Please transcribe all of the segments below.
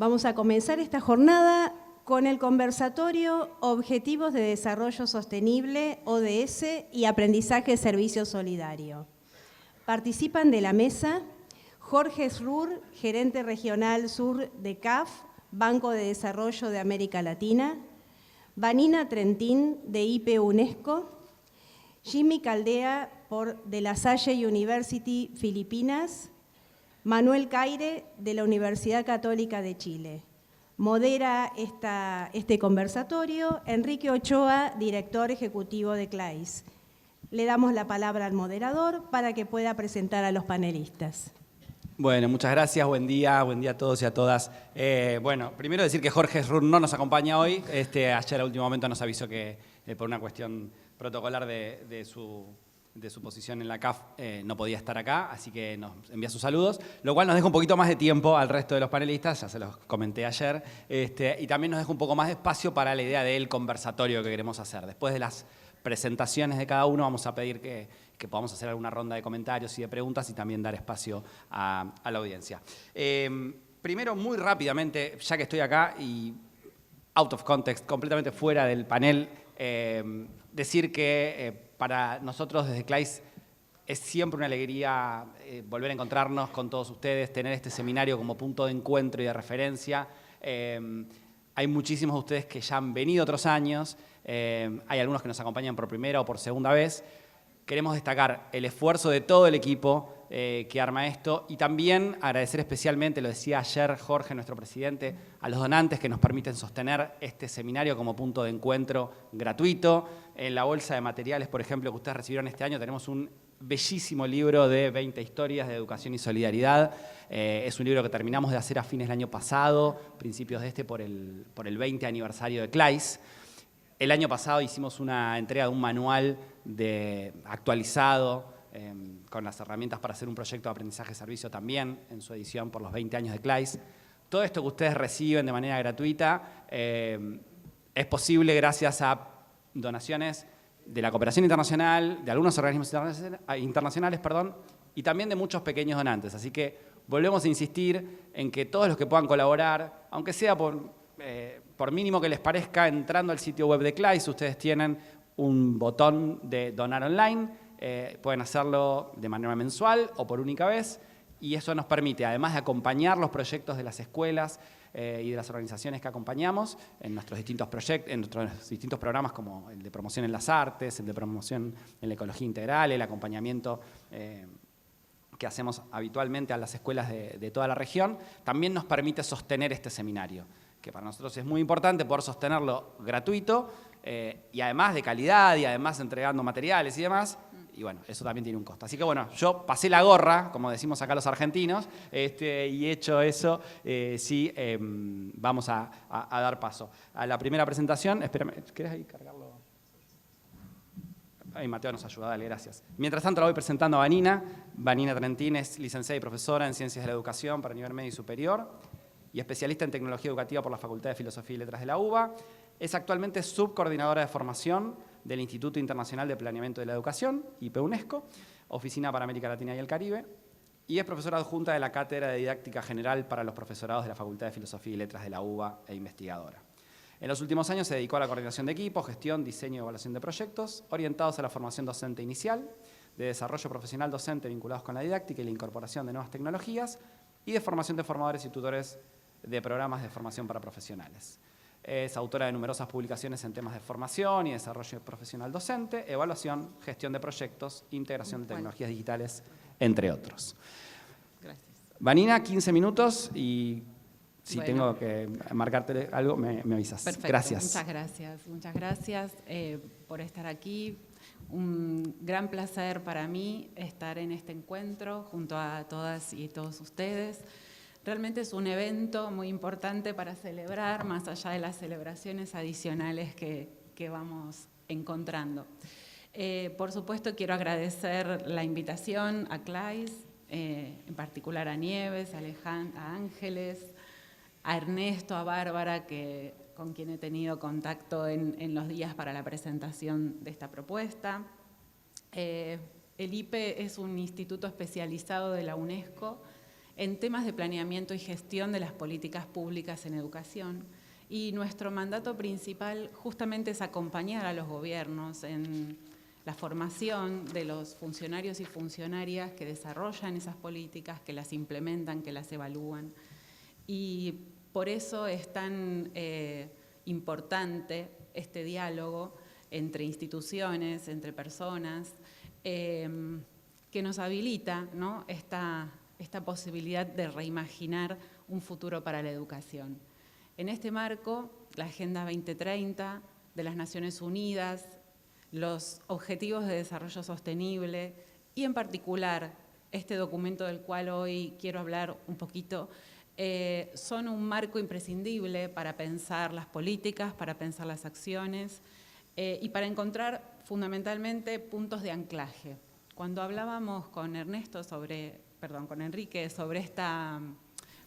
Vamos a comenzar esta jornada con el conversatorio Objetivos de Desarrollo Sostenible, ODS, y Aprendizaje de Servicio Solidario. Participan de la mesa Jorge Srur, gerente regional sur de CAF, Banco de Desarrollo de América Latina, Vanina Trentin, de IP UNESCO, Jimmy Caldea, de La Salle University, Filipinas, Manuel Caire, de la Universidad Católica de Chile. Modera este conversatorio Enrique Ochoa, director ejecutivo de CLAIS. Le damos la palabra al moderador para que pueda presentar a los panelistas. Bueno, muchas gracias, buen día a todos y a todas. Bueno, primero decir que Jorge Srur no nos acompaña hoy. Ayer a último momento nos avisó que por una cuestión protocolar de su posición en la CAF no podía estar acá, así que nos envía sus saludos, lo cual nos deja un poquito más de tiempo al resto de los panelistas, ya se los comenté ayer, y también nos deja un poco más de espacio para la idea del conversatorio que queremos hacer. Después de las presentaciones de cada uno vamos a pedir que podamos hacer alguna ronda de comentarios y de preguntas y también dar espacio a la audiencia. Primero, muy rápidamente, ya que estoy acá y out of context, completamente fuera del panel, decir que para nosotros desde CLAIS es siempre una alegría volver a encontrarnos con todos ustedes, tener este seminario como punto de encuentro y de referencia. Hay muchísimos de ustedes que ya han venido otros años, hay algunos que nos acompañan por primera o por segunda vez. Queremos destacar el esfuerzo de todo el equipo que arma esto y también agradecer especialmente, lo decía ayer Jorge, nuestro presidente, a los donantes que nos permiten sostener este seminario como punto de encuentro gratuito. En la bolsa de materiales, por ejemplo, que ustedes recibieron este año, tenemos un bellísimo libro de 20 historias de educación y solidaridad. Es un libro que terminamos de hacer a fines del año pasado, principios de por el 20 aniversario de CLAIS. El año pasado hicimos una entrega de un manual actualizado con las herramientas para hacer un proyecto de aprendizaje-servicio también en su edición por los 20 años de CLAIS. Todo esto que ustedes reciben de manera gratuita es posible gracias a donaciones de la cooperación internacional, de algunos organismos internacionales, y también de muchos pequeños donantes. Así que volvemos a insistir en que todos los que puedan colaborar, aunque sea por mínimo que les parezca, entrando al sitio web de CLAIS, ustedes tienen un botón de donar online, pueden hacerlo de manera mensual o por única vez, y eso nos permite, además de acompañar los proyectos de las escuelas y de las organizaciones que acompañamos en nuestros distintos proyectos, en nuestros distintos programas como el de promoción en las artes, el de promoción en la ecología integral, el acompañamiento que hacemos habitualmente a las escuelas de toda la región, también nos permite sostener este seminario, que para nosotros es muy importante poder sostenerlo gratuito y además de calidad y además entregando materiales y demás. Y bueno, eso también tiene un costo. Así que bueno, yo pasé la gorra, como decimos acá los argentinos, y hecho eso, sí, vamos a dar paso a la primera presentación. Espérame, ¿querés ahí cargarlo? Ahí Mateo nos ayuda, dale, gracias. Mientras tanto la voy presentando a Vanina. Vanina Trentin es licenciada y profesora en Ciencias de la Educación para nivel medio y superior y especialista en Tecnología Educativa por la Facultad de Filosofía y Letras de la UBA. Es actualmente subcoordinadora de formación del Instituto Internacional de Planeamiento de la Educación, IP UNESCO, Oficina para América Latina y el Caribe, y es profesora adjunta de la Cátedra de Didáctica General para los profesorados de la Facultad de Filosofía y Letras de la UBA e investigadora. En los últimos años se dedicó a la coordinación de equipos, gestión, diseño y evaluación de proyectos, orientados a la formación docente inicial, de desarrollo profesional docente vinculados con la didáctica y la incorporación de nuevas tecnologías, y de formación de formadores y tutores de programas de formación para profesionales. Es autora de numerosas publicaciones en temas de formación y desarrollo profesional docente, evaluación, gestión de proyectos, integración de tecnologías digitales, entre otros. Gracias. Vanina, 15 minutos y si tengo que marcarte algo, me avisas. Perfecto. Gracias. Muchas gracias por estar aquí. Un gran placer para mí estar en este encuentro junto a todas y todos ustedes. Realmente es un evento muy importante para celebrar, más allá de las celebraciones adicionales que vamos encontrando. Por supuesto, quiero agradecer la invitación a CLAIS, en particular a Nieves, a Ángeles, a Ernesto, a Bárbara, con quien he tenido contacto en los días para la presentación de esta propuesta. El IPE es un instituto especializado de la UNESCO en temas de planeamiento y gestión de las políticas públicas en educación. Y nuestro mandato principal justamente es acompañar a los gobiernos en la formación de los funcionarios y funcionarias que desarrollan esas políticas, que las implementan, que las evalúan. Y por eso es tan importante este diálogo entre instituciones, entre personas, que nos habilita, ¿no?, esta posibilidad de reimaginar un futuro para la educación. En este marco, la Agenda 2030 de las Naciones Unidas, los Objetivos de Desarrollo Sostenible y en particular este documento del cual hoy quiero hablar un poquito, son un marco imprescindible para pensar las políticas, para pensar las acciones y para encontrar fundamentalmente puntos de anclaje. Cuando hablábamos con con Enrique sobre esta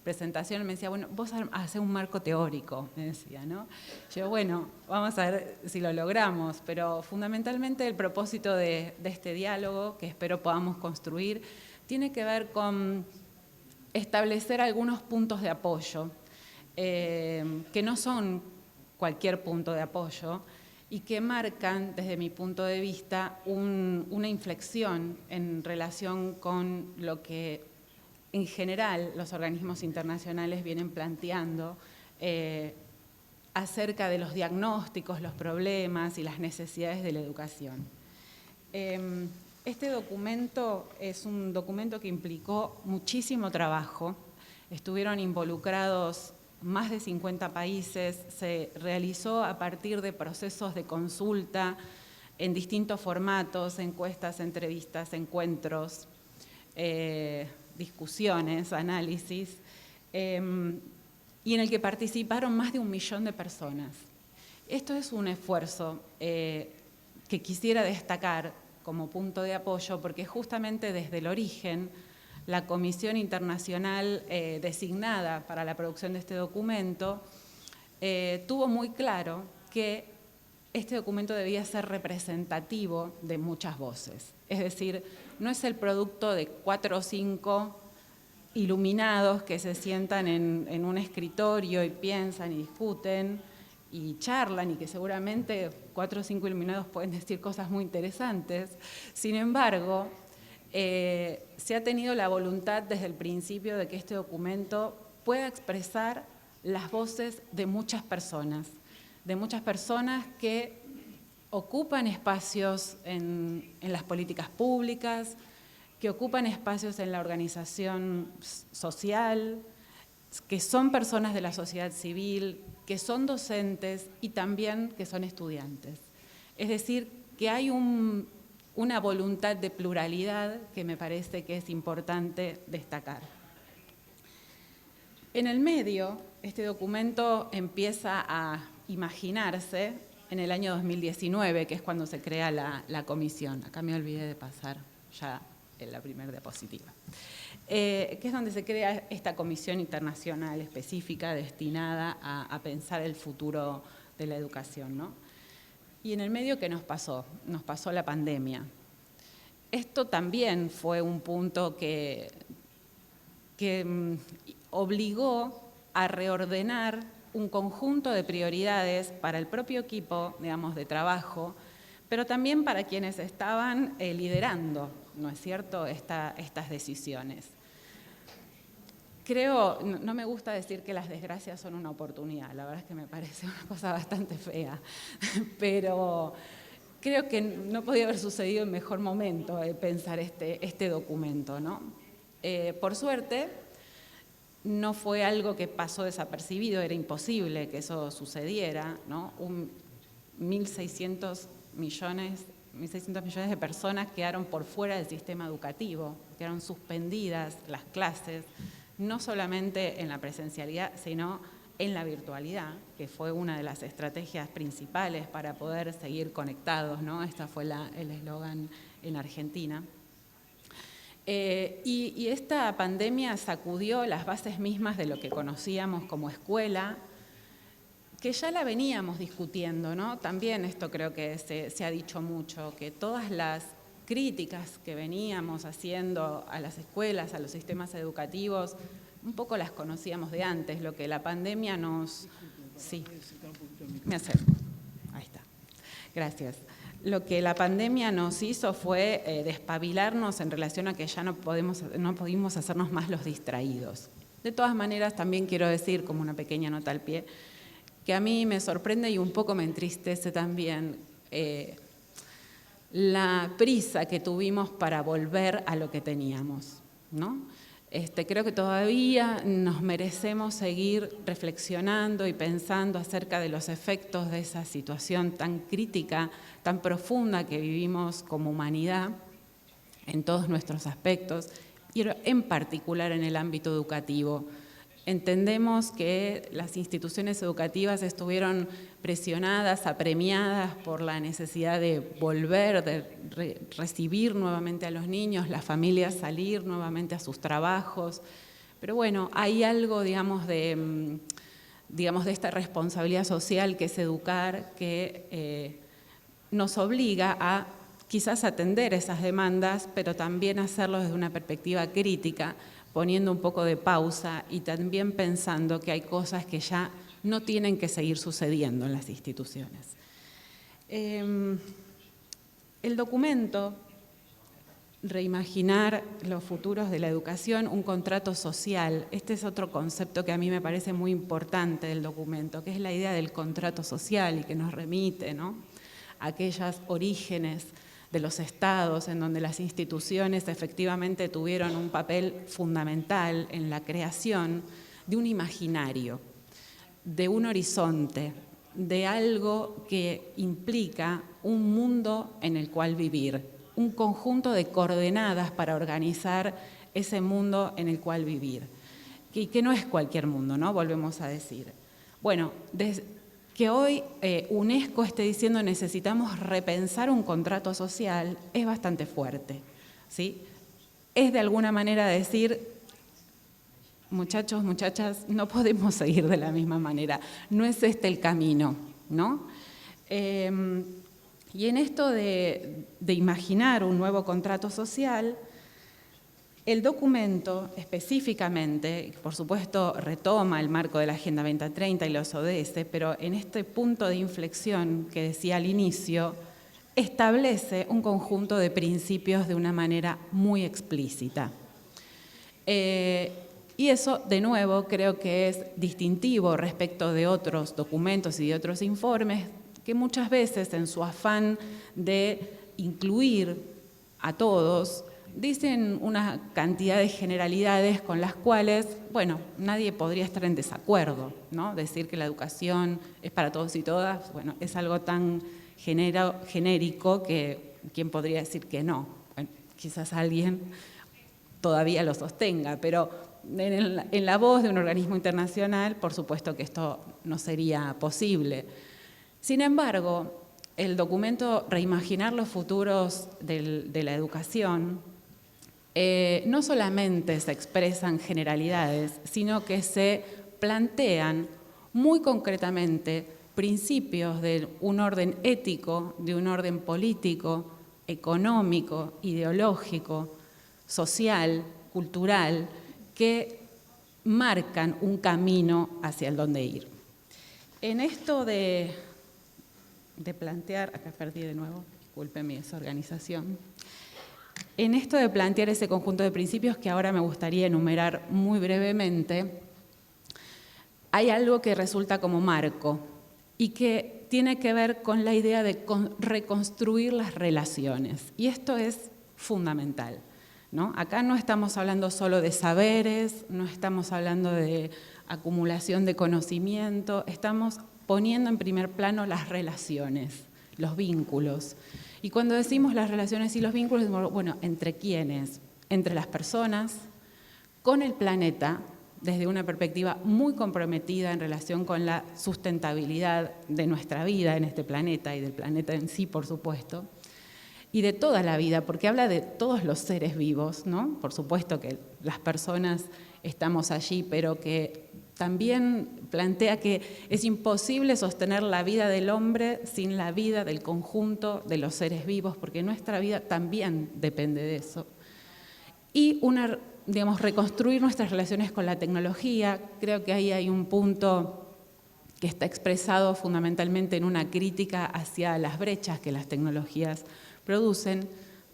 presentación, él me decía, bueno, vos hacés un marco teórico, me decía, ¿no? Yo, bueno, vamos a ver si lo logramos, pero fundamentalmente el propósito de este diálogo, que espero podamos construir, tiene que ver con establecer algunos puntos de apoyo, que no son cualquier punto de apoyo, y que marcan, desde mi punto de vista, una inflexión en relación con lo que en general los organismos internacionales vienen planteando acerca de los diagnósticos, los problemas y las necesidades de la educación. Este documento es un documento que implicó muchísimo trabajo. Estuvieron involucrados más de 50 países, se realizó a partir de procesos de consulta en distintos formatos, encuestas, entrevistas, encuentros, discusiones, análisis, y en el que participaron más de 1 millón de personas. Esto es un esfuerzo que quisiera destacar como punto de apoyo, porque justamente desde el origen, la Comisión Internacional designada para la producción de este documento tuvo muy claro que este documento debía ser representativo de muchas voces. Es decir, no es el producto de 4 o 5 iluminados que se sientan en un escritorio y piensan y discuten y charlan, y que seguramente 4 o 5 iluminados pueden decir cosas muy interesantes. Sin embargo, se ha tenido la voluntad desde el principio de que este documento pueda expresar las voces de muchas personas que ocupan espacios en las políticas públicas, que ocupan espacios en la organización social, que son personas de la sociedad civil, que son docentes y también que son estudiantes. Es decir, que hay una voluntad de pluralidad que me parece que es importante destacar. En el medio, este documento empieza a imaginarse en el año 2019, que es cuando se crea la comisión. Acá me olvidé de pasar ya en la primera diapositiva. Que es donde se crea esta comisión internacional específica destinada a pensar el futuro de la educación, ¿no? Y en el medio, ¿qué nos pasó? Nos pasó la pandemia. Esto también fue un punto que obligó a reordenar un conjunto de prioridades para el propio equipo, digamos, de trabajo, pero también para quienes estaban liderando, ¿no es cierto?, estas decisiones. Creo, no me gusta decir que las desgracias son una oportunidad, la verdad es que me parece una cosa bastante fea, pero creo que no podía haber sucedido en mejor momento pensar este documento, ¿no? Por suerte, no fue algo que pasó desapercibido, era imposible que eso sucediera, ¿no? 1.600 millones de personas quedaron por fuera del sistema educativo, quedaron suspendidas las clases, no solamente en la presencialidad, sino en la virtualidad, que fue una de las estrategias principales para poder seguir conectados, ¿no? Este fue el eslogan en Argentina. Y esta pandemia sacudió las bases mismas de lo que conocíamos como escuela, que ya la veníamos discutiendo, ¿no? También esto creo que se ha dicho mucho, que todas las críticas que veníamos haciendo a las escuelas, a los sistemas educativos, un poco las conocíamos de antes. Lo que la pandemia nos... Sí, me acerco. Ahí está. Gracias. Lo que la pandemia nos hizo fue despabilarnos en relación a que ya no pudimos hacernos más los distraídos. De todas maneras, también quiero decir, como una pequeña nota al pie, que a mí me sorprende y un poco me entristece también la prisa que tuvimos para volver a lo que teníamos, ¿no? Creo que todavía nos merecemos seguir reflexionando y pensando acerca de los efectos de esa situación tan crítica, tan profunda que vivimos como humanidad en todos nuestros aspectos, y en particular en el ámbito educativo. Entendemos que las instituciones educativas estuvieron presionadas, apremiadas por la necesidad de volver, de recibir nuevamente a los niños, las familias salir nuevamente a sus trabajos. Pero bueno, hay algo, digamos, de esta responsabilidad social que es educar, que nos obliga a quizás atender esas demandas, pero también hacerlo desde una perspectiva crítica, poniendo un poco de pausa y también pensando que hay cosas que ya no tienen que seguir sucediendo en las instituciones. El documento, Reimaginar los futuros de la educación, un contrato social, este es otro concepto que a mí me parece muy importante del documento, que es la idea del contrato social y que nos remite, ¿no?, a aquellos orígenes de los estados en donde las instituciones efectivamente tuvieron un papel fundamental en la creación de un imaginario, de un horizonte, de algo que implica un mundo en el cual vivir, un conjunto de coordenadas para organizar ese mundo en el cual vivir, y que no es cualquier mundo, ¿no? Volvemos a decir. Bueno, que hoy UNESCO esté diciendo necesitamos repensar un contrato social es bastante fuerte, ¿sí? Es de alguna manera decir, muchachos, muchachas, no podemos seguir de la misma manera, no es este el camino, ¿no? Y en esto de imaginar un nuevo contrato social, el documento específicamente, por supuesto, retoma el marco de la Agenda 2030 y los ODS, pero en este punto de inflexión que decía al inicio, establece un conjunto de principios de una manera muy explícita. Y eso, de nuevo, creo que es distintivo respecto de otros documentos y de otros informes que muchas veces, en su afán de incluir a todos, dicen una cantidad de generalidades con las cuales, bueno, nadie podría estar en desacuerdo, ¿no? Decir que la educación es para todos y todas, bueno, es algo tan genérico que ¿quién podría decir que no? Bueno, quizás alguien todavía lo sostenga, pero en la voz de un organismo internacional, por supuesto que esto no sería posible. Sin embargo, el documento Reimaginar los futuros de la educación no solamente se expresan generalidades, sino que se plantean muy concretamente principios de un orden ético, de un orden político, económico, ideológico, social, cultural, que marcan un camino hacia el dónde ir. En esto de plantear, acá perdí de nuevo, disculpe mi desorganización. En esto de plantear ese conjunto de principios que ahora me gustaría enumerar muy brevemente, hay algo que resulta como marco y que tiene que ver con la idea de reconstruir las relaciones. Y esto es fundamental, ¿no? Acá no estamos hablando solo de saberes, no estamos hablando de acumulación de conocimiento, estamos poniendo en primer plano las relaciones, los vínculos. Y cuando decimos las relaciones y los vínculos, bueno, ¿entre quiénes? Entre las personas, con el planeta, desde una perspectiva muy comprometida en relación con la sustentabilidad de nuestra vida en este planeta y del planeta en sí, por supuesto, y de toda la vida, porque habla de todos los seres vivos, ¿no? Por supuesto que las personas estamos allí, pero que también plantea que es imposible sostener la vida del hombre sin la vida del conjunto de los seres vivos, porque nuestra vida también depende de eso. Y reconstruir nuestras relaciones con la tecnología. Creo que ahí hay un punto que está expresado fundamentalmente en una crítica hacia las brechas que las tecnologías producen.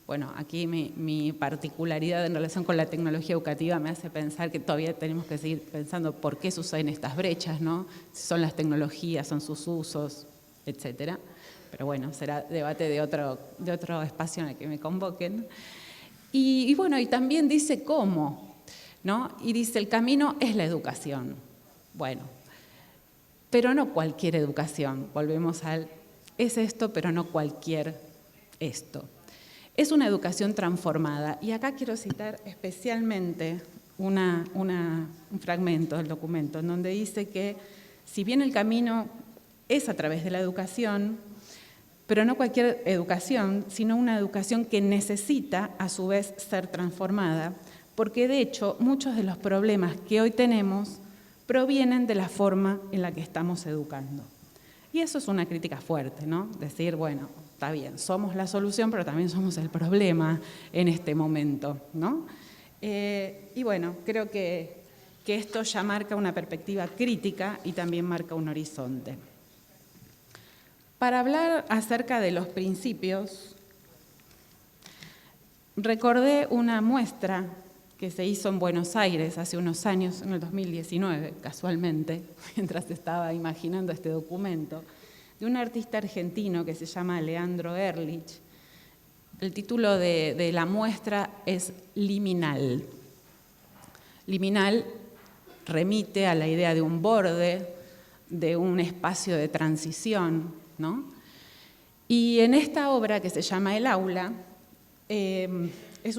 Bueno, aquí mi particularidad en relación con la tecnología educativa me hace pensar que todavía tenemos que seguir pensando por qué suceden estas brechas, ¿no? Si son las tecnologías, son sus usos, etcétera. Pero bueno, será debate de otro espacio en el que me convoquen. Y bueno, y también dice cómo, ¿no? Y dice, el camino es la educación. Bueno, pero no cualquier educación. Volvemos al, es esto, pero no cualquier esto. Es una educación transformada. Y acá quiero citar especialmente un fragmento del documento, en donde dice que si bien el camino es a través de la educación, pero no cualquier educación, sino una educación que necesita a su vez ser transformada, porque de hecho muchos de los problemas que hoy tenemos provienen de la forma en la que estamos educando. Y eso es una crítica fuerte, ¿no? Decir, bueno, está bien, somos la solución, pero también somos el problema en este momento, ¿no? Y bueno, creo que esto ya marca una perspectiva crítica y también marca un horizonte. Para hablar acerca de los principios, recordé una muestra que se hizo en Buenos Aires hace unos años, en el 2019, casualmente, mientras estaba imaginando este documento, de un artista argentino que se llama Leandro Ehrlich. El título de la muestra es Liminal. Liminal remite a la idea de un borde, de un espacio de transición, ¿no? Y en esta obra que se llama El Aula, es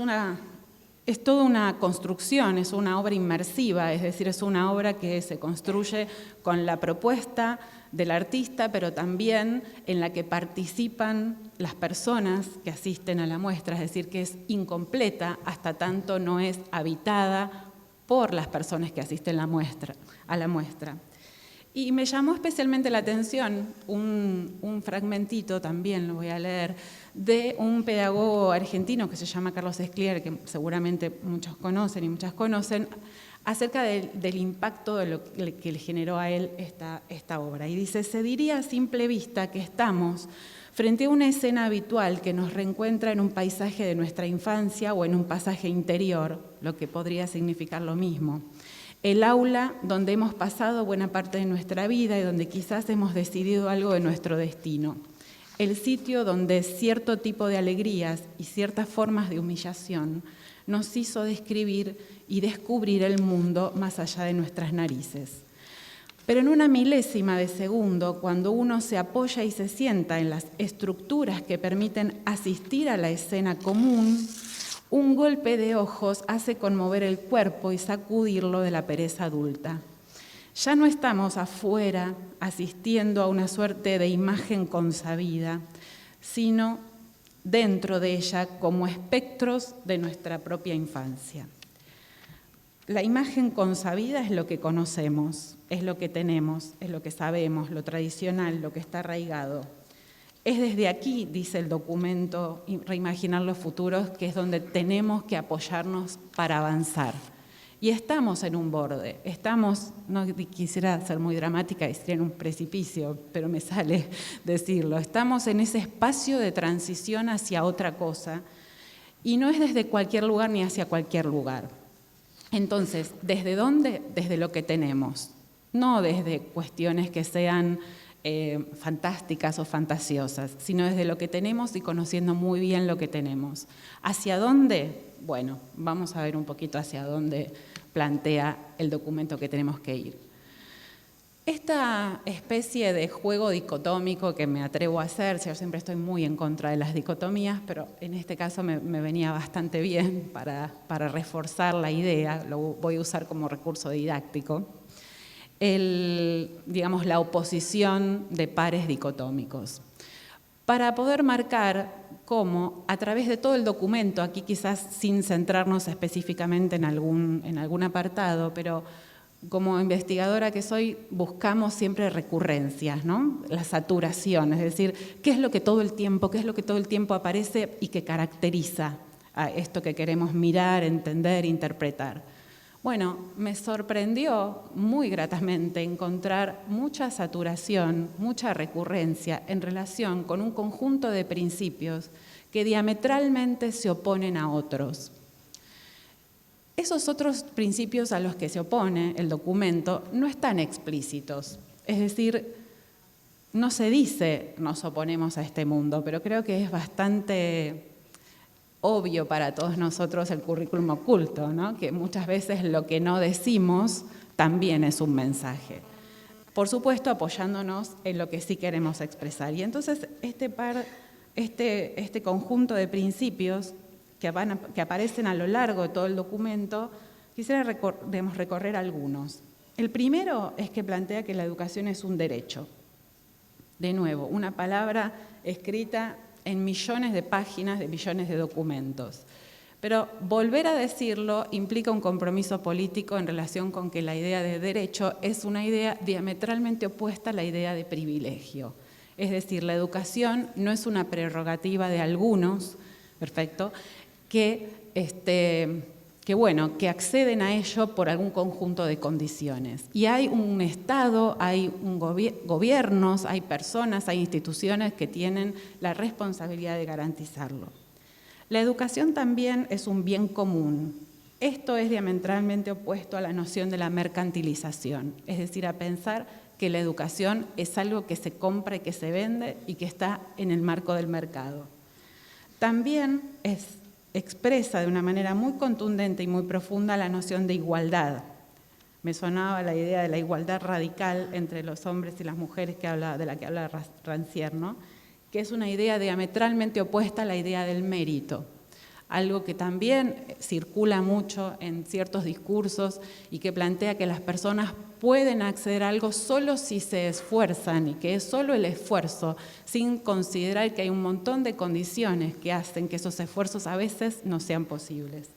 toda una construcción, es una obra inmersiva, es decir, es una obra que se construye con la propuesta del artista, pero también en la que participan las personas que asisten a la muestra, es decir, que es incompleta hasta tanto no es habitada por las personas que asisten a la muestra. Y me llamó especialmente la atención un fragmentito, también lo voy a leer, de un pedagogo argentino que se llama Carlos Escliar, que seguramente muchos conocen y muchas conocen, acerca del impacto de lo que le generó a él esta obra. Y dice, se diría a simple vista que estamos frente a una escena habitual que nos reencuentra en un paisaje de nuestra infancia o en un pasaje interior, lo que podría significar lo mismo. El aula donde hemos pasado buena parte de nuestra vida y donde quizás hemos decidido algo de nuestro destino. El sitio donde cierto tipo de alegrías y ciertas formas de humillación nos hizo describir y descubrir el mundo más allá de nuestras narices. Pero en una milésima de segundo, cuando uno se apoya y se sienta en las estructuras que permiten asistir a la escena común, un golpe de ojos hace conmover el cuerpo y sacudirlo de la pereza adulta. Ya no estamos afuera asistiendo a una suerte de imagen consabida, sino dentro de ella como espectros de nuestra propia infancia. La imagen consabida es lo que conocemos, es lo que tenemos, es lo que sabemos, lo tradicional, lo que está arraigado. Es desde aquí, dice el documento Reimaginar los futuros, que es donde tenemos que apoyarnos para avanzar. Y estamos en un borde, no quisiera ser muy dramática y estaría en un precipicio, pero me sale decirlo, estamos en ese espacio de transición hacia otra cosa y no es desde cualquier lugar ni hacia cualquier lugar. Entonces, ¿desde dónde? Desde lo que tenemos, no desde cuestiones que sean fantásticas o fantasiosas, sino desde lo que tenemos y conociendo muy bien lo que tenemos. ¿Hacia dónde? Bueno, vamos a ver un poquito hacia dónde plantea el documento que tenemos que ir. Esta especie de juego dicotómico que me atrevo a hacer, yo siempre estoy muy en contra de las dicotomías, pero en este caso me venía bastante bien para reforzar la idea, lo voy a usar como recurso didáctico. La oposición de pares dicotómicos. para poder marcar cómo, a través de todo el documento, aquí quizás sin centrarnos específicamente en algún apartado, pero como investigadora que soy, buscamos siempre recurrencias, ¿no? La saturación, es decir, qué es lo que todo el tiempo aparece y que caracteriza a esto que queremos mirar, entender, interpretar. Bueno, me sorprendió muy gratamente encontrar mucha saturación, mucha recurrencia en relación con un conjunto de principios que diametralmente se oponen a otros. Esos otros principios a los que se opone el documento no están explícitos, es decir, no se dice nos oponemos a este mundo, pero creo que es bastante obvio para todos nosotros el currículum oculto, ¿no? Que muchas veces lo que no decimos también es un mensaje. Por supuesto, apoyándonos en lo que sí queremos expresar. Y entonces este conjunto de principios que aparecen a lo largo de todo el documento, quisiera recorrer algunos. El primero es que plantea que la educación es un derecho. De nuevo, una palabra escrita en millones de páginas, de millones de documentos. Pero volver a decirlo implica un compromiso político en relación con que la idea de derecho es una idea diametralmente opuesta a la idea de privilegio. Es decir, la educación no es una prerrogativa de algunos, perfecto, que acceden a ello por algún conjunto de condiciones. Y hay un Estado, hay gobiernos, hay personas, hay instituciones que tienen la responsabilidad de garantizarlo. La educación también es un bien común. Esto es diametralmente opuesto a la noción de la mercantilización, es decir, a pensar que la educación es algo que se compra y que se vende y que está en el marco del mercado. También expresa de una manera muy contundente y muy profunda la noción de igualdad. Me sonaba la idea de la igualdad radical entre los hombres y las mujeres de la que habla Rancière, ¿no? Que es una idea diametralmente opuesta a la idea del mérito, algo que también circula mucho en ciertos discursos y que plantea que las personas pueden acceder a algo solo si se esfuerzan y que es solo el esfuerzo, sin considerar que hay un montón de condiciones que hacen que esos esfuerzos a veces no sean posibles.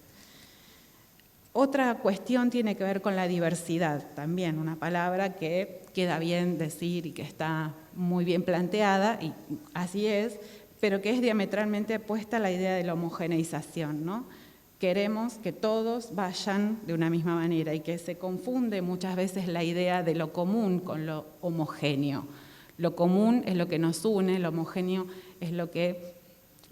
Otra cuestión tiene que ver con la diversidad, también una palabra que queda bien decir y que está muy bien planteada, y así es, pero que es diametralmente opuesta a la idea de la homogeneización, ¿no? Queremos que todos vayan de una misma manera y que se confunde muchas veces la idea de lo común con lo homogéneo. Lo común es lo que nos une, lo homogéneo es lo que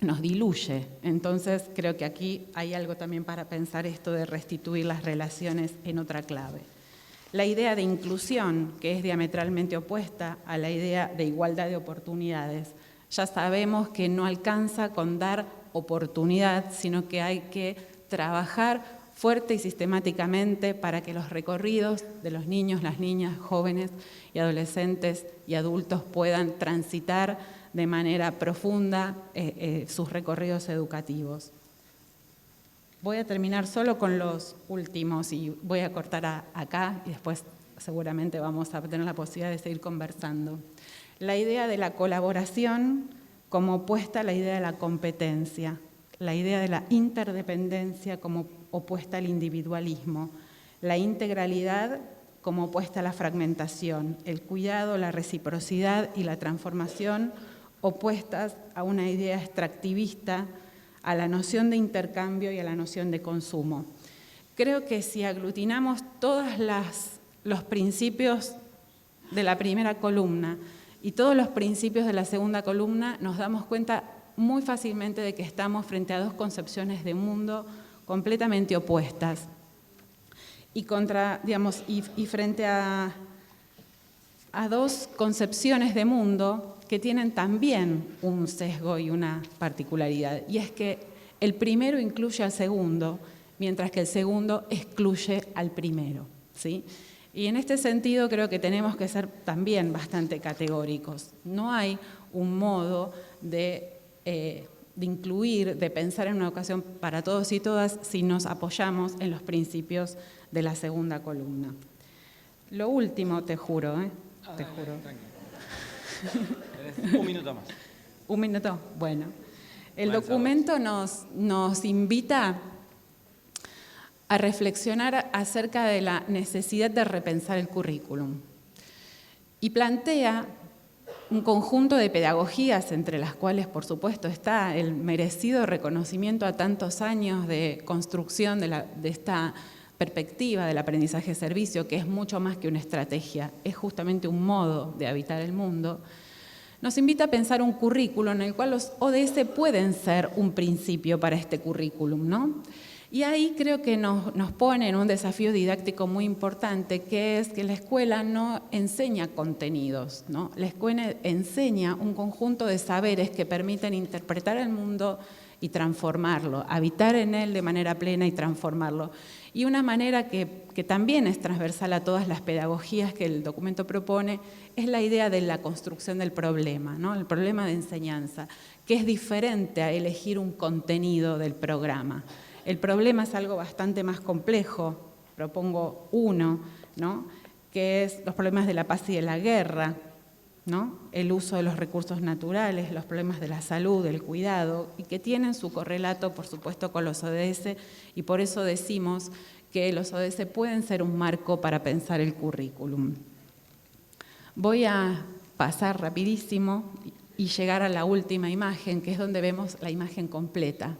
nos diluye. Entonces creo que aquí hay algo también para pensar esto de restituir las relaciones en otra clave. La idea de inclusión, que es diametralmente opuesta a la idea de igualdad de oportunidades. Ya sabemos que no alcanza con dar oportunidad, sino que hay que trabajar fuerte y sistemáticamente para que los recorridos de los niños, las niñas, jóvenes y adolescentes y adultos puedan transitar de manera profunda sus recorridos educativos. Voy a terminar solo con los últimos y voy a cortar acá y después seguramente vamos a tener la posibilidad de seguir conversando. La idea de la colaboración como opuesta a la idea de la competencia, la idea de la interdependencia como opuesta al individualismo, la integralidad como opuesta a la fragmentación, el cuidado, la reciprocidad y la transformación opuestas a una idea extractivista, a la noción de intercambio y a la noción de consumo. Creo que si aglutinamos todos los principios de la primera columna y todos los principios de la segunda columna, nos damos cuenta muy fácilmente de que estamos frente a dos concepciones de mundo completamente opuestas y frente a dos concepciones de mundo que tienen también un sesgo y una particularidad, y es que el primero incluye al segundo, mientras que el segundo excluye al primero, ¿sí? Y en este sentido creo que tenemos que ser también bastante categóricos. No hay un modo de incluir, de pensar en una educación para todos y todas si nos apoyamos en los principios de la segunda columna. Lo último, te juro, te juro. Un minuto más. ¿Un minuto? Bueno. El documento nos invita a reflexionar acerca de la necesidad de repensar el currículum y plantea un conjunto de pedagogías, entre las cuales, por supuesto, está el merecido reconocimiento a tantos años de construcción de esta perspectiva del aprendizaje-servicio, que es mucho más que una estrategia, es justamente un modo de habitar el mundo. Nos invita a pensar un currículum en el cual los ODS pueden ser un principio para este currículum, ¿no? Y ahí creo que nos pone en un desafío didáctico muy importante, que es que la escuela no enseña contenidos, ¿no? La escuela enseña un conjunto de saberes que permiten interpretar el mundo y transformarlo, habitar en él de manera plena y transformarlo. Y una manera que también es transversal a todas las pedagogías que el documento propone es la idea de la construcción del problema, ¿no? El problema de enseñanza, que es diferente a elegir un contenido del programa. El problema es algo bastante más complejo, propongo uno, ¿no? Que es los problemas de la paz y de la guerra, ¿no? El uso de los recursos naturales, los problemas de la salud, del cuidado, y que tienen su correlato, por supuesto, con los ODS, y por eso decimos que los ODS pueden ser un marco para pensar el currículum. Voy a pasar rapidísimo y llegar a la última imagen, que es donde vemos la imagen completa,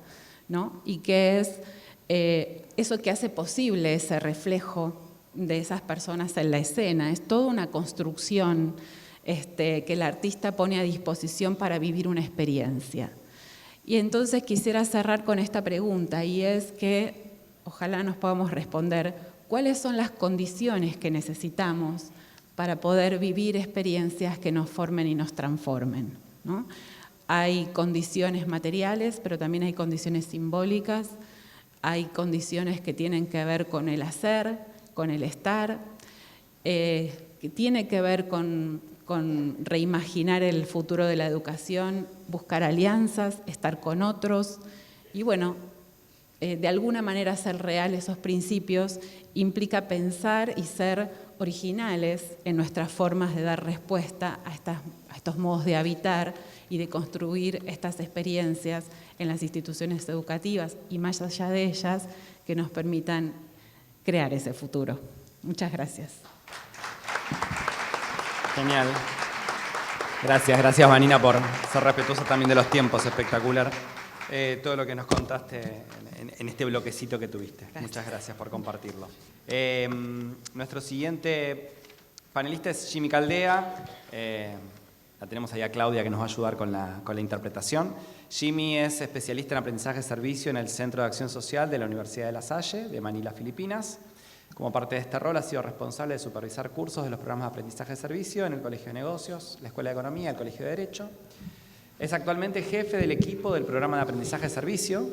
¿no? Y que es eso que hace posible ese reflejo de esas personas en la escena. Es toda una construcción que el artista pone a disposición para vivir una experiencia. Y entonces quisiera cerrar con esta pregunta, y es que ojalá nos podamos responder cuáles son las condiciones que necesitamos para poder vivir experiencias que nos formen y nos transformen, ¿no? Hay condiciones materiales, pero también hay condiciones simbólicas, hay condiciones que tienen que ver con el hacer, con el estar, que tiene que ver con reimaginar el futuro de la educación, buscar alianzas, estar con otros y bueno, de alguna manera hacer real esos principios implica pensar y ser originales en nuestras formas de dar respuesta a estos modos de habitar y de construir estas experiencias en las instituciones educativas y más allá de ellas que nos permitan crear ese futuro. Muchas gracias. Genial. Gracias Vanina por ser respetuosa también de los tiempos, espectacular. Todo lo que nos contaste en este bloquecito que tuviste. Gracias. Muchas gracias por compartirlo. Nuestro siguiente panelista es Jimmy Caldea. La tenemos ahí a Claudia que nos va a ayudar con la interpretación. Jimmy es especialista en aprendizaje-servicio en el Centro de Acción Social de la Universidad de La Salle, de Manila, Filipinas. Como parte de este rol ha sido responsable de supervisar cursos de los programas de aprendizaje-servicio en el Colegio de Negocios, la Escuela de Economía, el Colegio de Derecho. Es actualmente jefe del equipo del programa de aprendizaje-servicio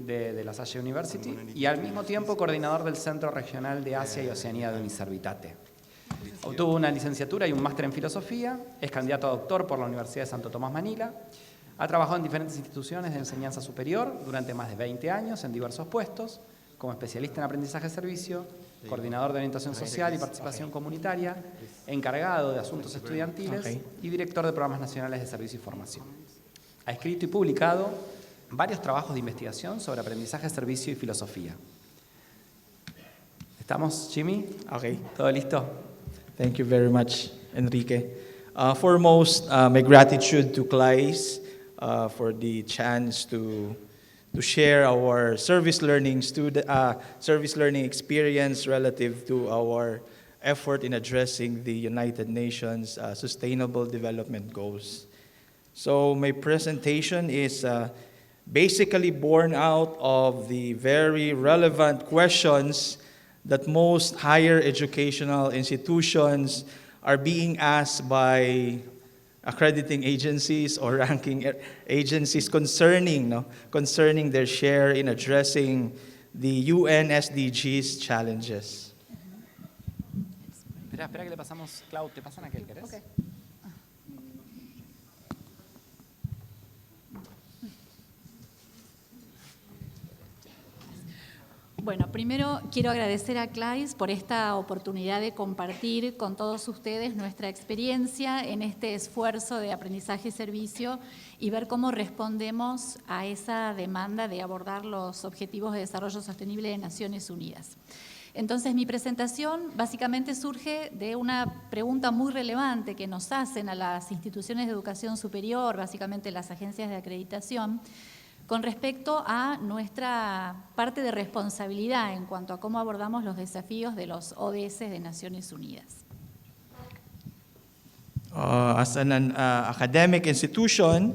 de La Salle University y al mismo tiempo coordinador del Centro Regional de Asia y Oceanía de Uniservitate. Obtuvo una licenciatura y un máster en filosofía, es candidato a doctor por la Universidad de Santo Tomás Manila, ha trabajado en diferentes instituciones de enseñanza superior durante más de 20 años en diversos puestos, como especialista en aprendizaje-servicio, coordinador de orientación social y participación comunitaria, encargado de asuntos estudiantiles y director de programas nacionales de servicio y formación. Ha escrito y publicado varios trabajos de investigación sobre aprendizaje, servicio y filosofía. ¿Estamos, Jimmy? Okay. ¿Todo listo? Thank you very much, Enrique. Foremost, my gratitude to CLAIS for the chance to share our service learning experience relative to our effort in addressing the United Nations Sustainable Development Goals. So my presentation is basically born out of the very relevant questions that most higher educational institutions are being asked by accrediting agencies or ranking agencies concerning their share in addressing the UN SDGs challenges. Espera que le pasamos, Clau, ¿te pasan aquel, querés? Okay. Bueno, primero quiero agradecer a CLAIS por esta oportunidad de compartir con todos ustedes nuestra experiencia en este esfuerzo de aprendizaje y servicio y ver cómo respondemos a esa demanda de abordar los Objetivos de Desarrollo Sostenible de Naciones Unidas. Entonces, mi presentación básicamente surge de una pregunta muy relevante que nos hacen a las instituciones de educación superior, básicamente las agencias de acreditación, con respecto a nuestra parte de responsabilidad en cuanto a cómo abordamos los desafíos de los ODS de Naciones Unidas. As an academic institution,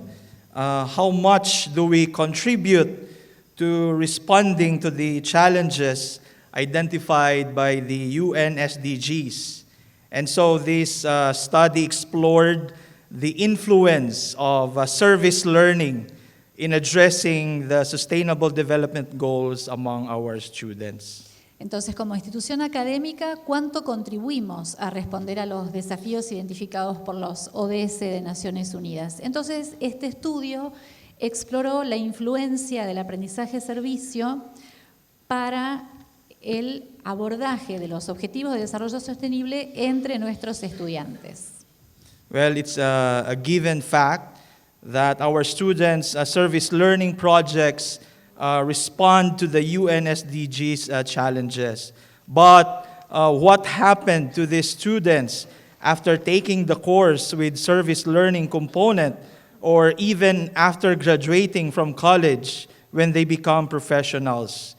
how much do we contribute to responding to the challenges identified by the UN SDGs? And so this study explored the influence of service learning in addressing the Sustainable Development Goals among our students. Entonces, como institución académica, ¿cuánto contribuimos a responder a los desafíos identificados por los ODS de Naciones Unidas? Entonces, este estudio exploró la influencia del aprendizaje-servicio para el abordaje de los Objetivos de Desarrollo Sostenible entre nuestros estudiantes. Well, it's a given fact that our students' service learning projects respond to the UN SDGs challenges. But what happened to these students after taking the course with service learning component, or even after graduating from college when they become professionals?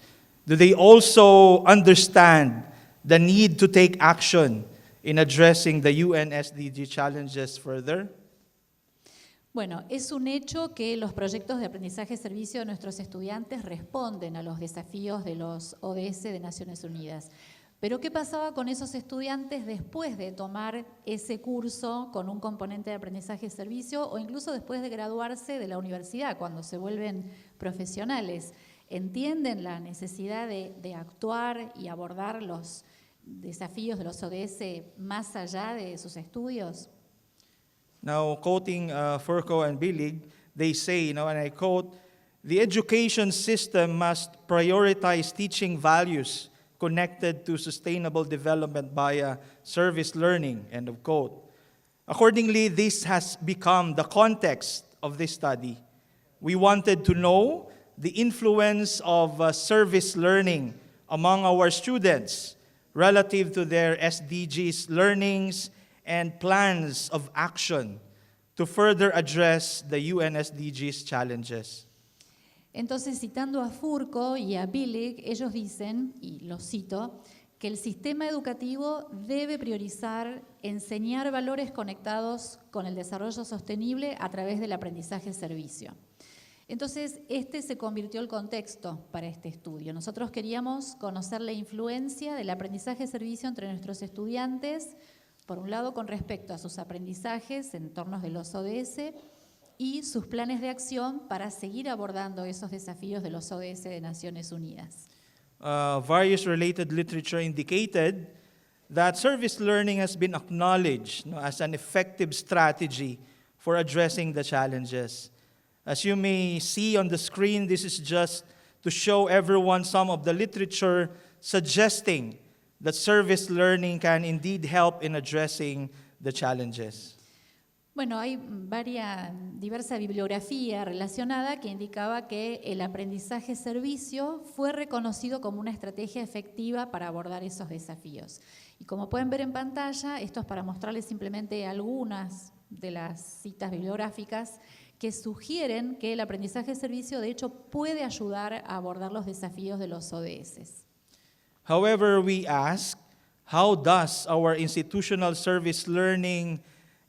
Do they also understand the need to take action in addressing the UN SDG challenges further? Bueno, es un hecho que los proyectos de aprendizaje-servicio de nuestros estudiantes responden a los desafíos de los ODS de Naciones Unidas. Pero ¿qué pasaba con esos estudiantes después de tomar ese curso con un componente de aprendizaje-servicio o incluso después de graduarse de la universidad, cuando se vuelven profesionales? ¿Entienden la necesidad de actuar y abordar los desafíos de los ODS más allá de sus estudios? Now, quoting Furco and Billig, they say, and I quote, "The education system must prioritize teaching values connected to sustainable development via service learning," end of quote. Accordingly, this has become the context of this study. We wanted to know the influence of service learning among our students relative to their SDGs learnings and plans of action to further address the UN SDGs challenges. Entonces, citando a Furco y a Billig, ellos dicen, y los cito, que el sistema educativo debe priorizar enseñar valores conectados con el desarrollo sostenible a través del aprendizaje-servicio. Entonces, este se convirtió el contexto para este estudio. Nosotros queríamos conocer la influencia del aprendizaje-servicio entre nuestros estudiantes, por un lado con respecto a sus aprendizajes en torno de los ODS y sus planes de acción para seguir abordando esos desafíos de los ODS de Naciones Unidas. Various related literature indicated that service learning has been acknowledged as an effective strategy for addressing the challenges. As you may see on the screen, this is just to show everyone some of the literature suggesting that service learning can indeed help in addressing the challenges. Bueno, hay diversa bibliografía relacionada que indicaba que el aprendizaje-servicio fue reconocido como una estrategia efectiva para abordar esos desafíos. Y como pueden ver en pantalla, esto es para mostrarles simplemente algunas de las citas bibliográficas que sugieren que el aprendizaje-servicio de hecho puede ayudar a abordar los desafíos de los ODS. However, we ask, how does our institutional service learning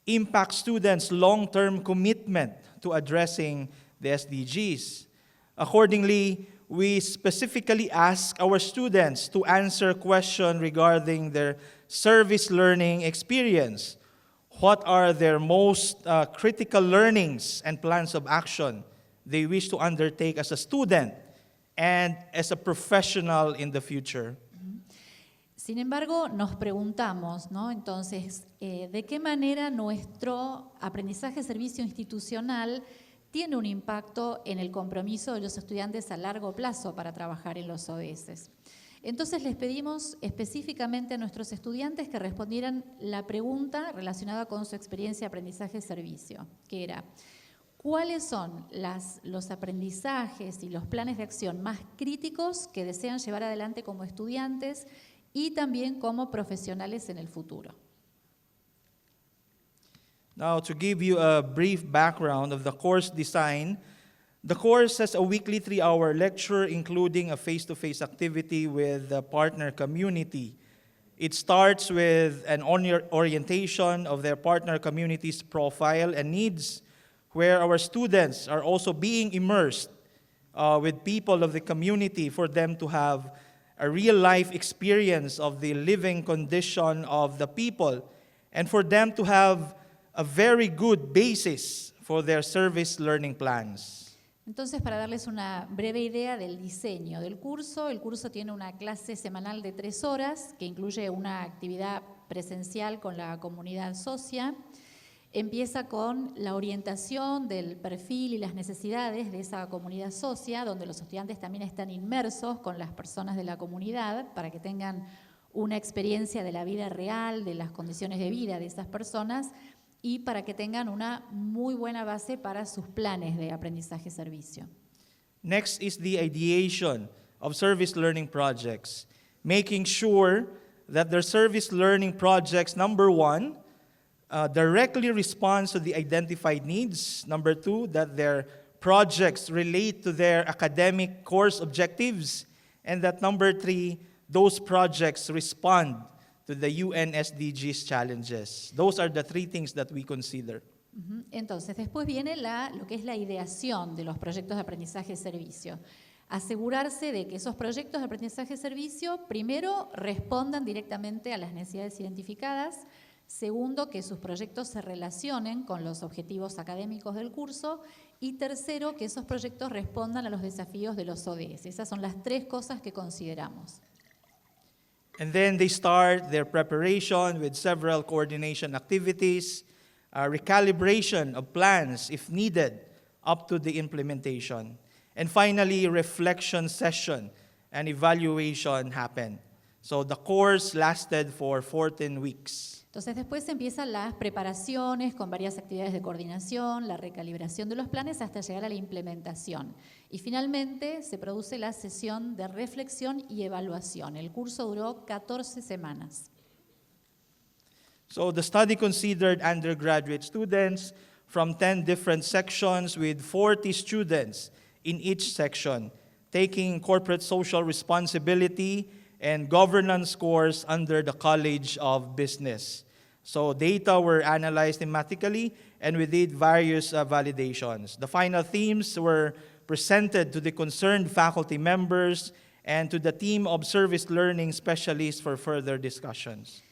impact students' long-term commitment to addressing the SDGs? Accordingly, we specifically ask our students to answer questions regarding their service learning experience. What are their most critical learnings and plans of action they wish to undertake as a student and as a professional in the future? Sin embargo, nos preguntamos, ¿no? Entonces, ¿de qué manera nuestro aprendizaje-servicio institucional tiene un impacto en el compromiso de los estudiantes a largo plazo para trabajar en los ODS? Entonces les pedimos específicamente a nuestros estudiantes que respondieran la pregunta relacionada con su experiencia de aprendizaje-servicio, que era: ¿cuáles son los aprendizajes y los planes de acción más críticos que desean llevar adelante como estudiantes y también como profesionales en el futuro? Now, to give you a brief background of the course design, the course has a weekly 3-hour lecture, including a face-to-face activity with the partner community. It starts with an orientation of their partner community's profile and needs, where our students are also being immersed with people of the community for them to have a real-life experience of the living condition of the people, and for them to have a very good basis for their service learning plans. Entonces, para darles una breve idea del diseño del curso, el curso tiene una clase semanal de 3 horas que incluye una actividad presencial con la comunidad socia. Empieza con la orientación del perfil y las necesidades de esa comunidad socia, donde los estudiantes también están inmersos con las personas de la comunidad para que tengan una experiencia de la vida real, de las condiciones de vida de esas personas, y para que tengan una muy buena base para sus planes de aprendizaje-servicio. Next is the ideation of service learning projects, making sure that their service learning projects, number 1, directly responds to the identified needs. Number 2, that their projects relate to their academic course objectives. And that number 3, those projects respond to the UN SDGs challenges. Those are the 3 things that we consider. Entonces, después viene lo que es la ideación de los proyectos de aprendizaje-servicio. Asegurarse de que esos proyectos de aprendizaje-servicio, primero, respondan directamente a las necesidades identificadas. Segundo, que sus proyectos se relacionen con los objetivos académicos del curso. Y tercero, que esos proyectos respondan a los desafíos de los ODS. Esas son las 3 cosas que consideramos. And then they start their preparation with several coordination activities, recalibration of plans if needed, up to the implementation. And finally, reflection session and evaluation happen. So the course lasted for 14 weeks. Entonces después empiezan las preparaciones con varias actividades de coordinación, la recalibración de los planes hasta llegar a la implementación. Y finalmente se produce la sesión de reflexión y evaluación. El curso duró 14 semanas. So the study considered undergraduate students from 10 different sections with 40 students in each section, taking corporate social responsibility and governance course under the College of Business. So data were analyzed thematically, and we did various validations. The final themes were presented to the concerned faculty members and to the team of service learning specialists for further discussions.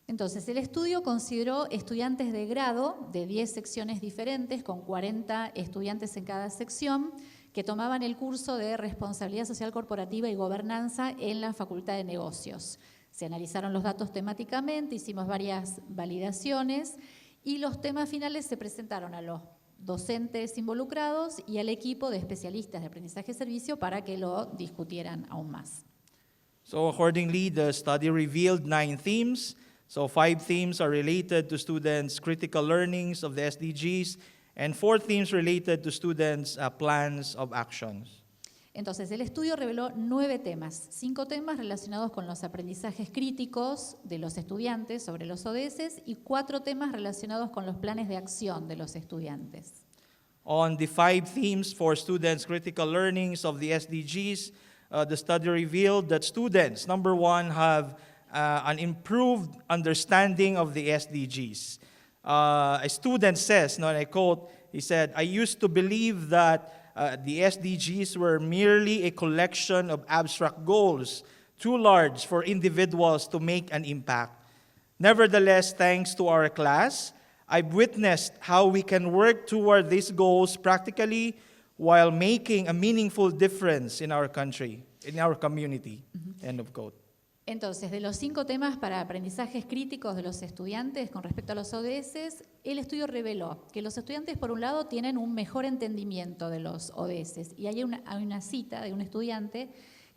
Entonces, el estudio consideró estudiantes de grado de 10 secciones diferentes, con 40 estudiantes en cada sección, que tomaban el curso de Responsabilidad Social Corporativa y Gobernanza en la Facultad de Negocios. Se analizaron los datos temáticamente, hicimos varias validaciones y los temas finales se presentaron a los docentes involucrados y al equipo de especialistas de aprendizaje-servicio para que lo discutieran aún más. So accordingly, the study revealed 9 themes. So 5 themes are related to students' critical learnings of the SDGs, and 4 themes related to students' plans of actions. Entonces, el estudio reveló 9 temas, 5 temas relacionados con los aprendizajes críticos de los estudiantes sobre los ODS y 4 temas relacionados con los planes de acción de los estudiantes. On the 5 themes for students' critical learnings of the SDGs, the study revealed that students, number 1, have an improved understanding of the SDGs. A student says, and I quote, he said, "I used to believe that the SDGs were merely a collection of abstract goals, too large for individuals to make an impact. Nevertheless, thanks to our class, I've witnessed how we can work toward these goals practically while making a meaningful difference in our country, in our community." End of quote. Entonces, de los 5 temas para aprendizajes críticos de los estudiantes con respecto a los ODS, el estudio reveló que los estudiantes, por un lado, tienen un mejor entendimiento de los ODS. Y hay una cita de un estudiante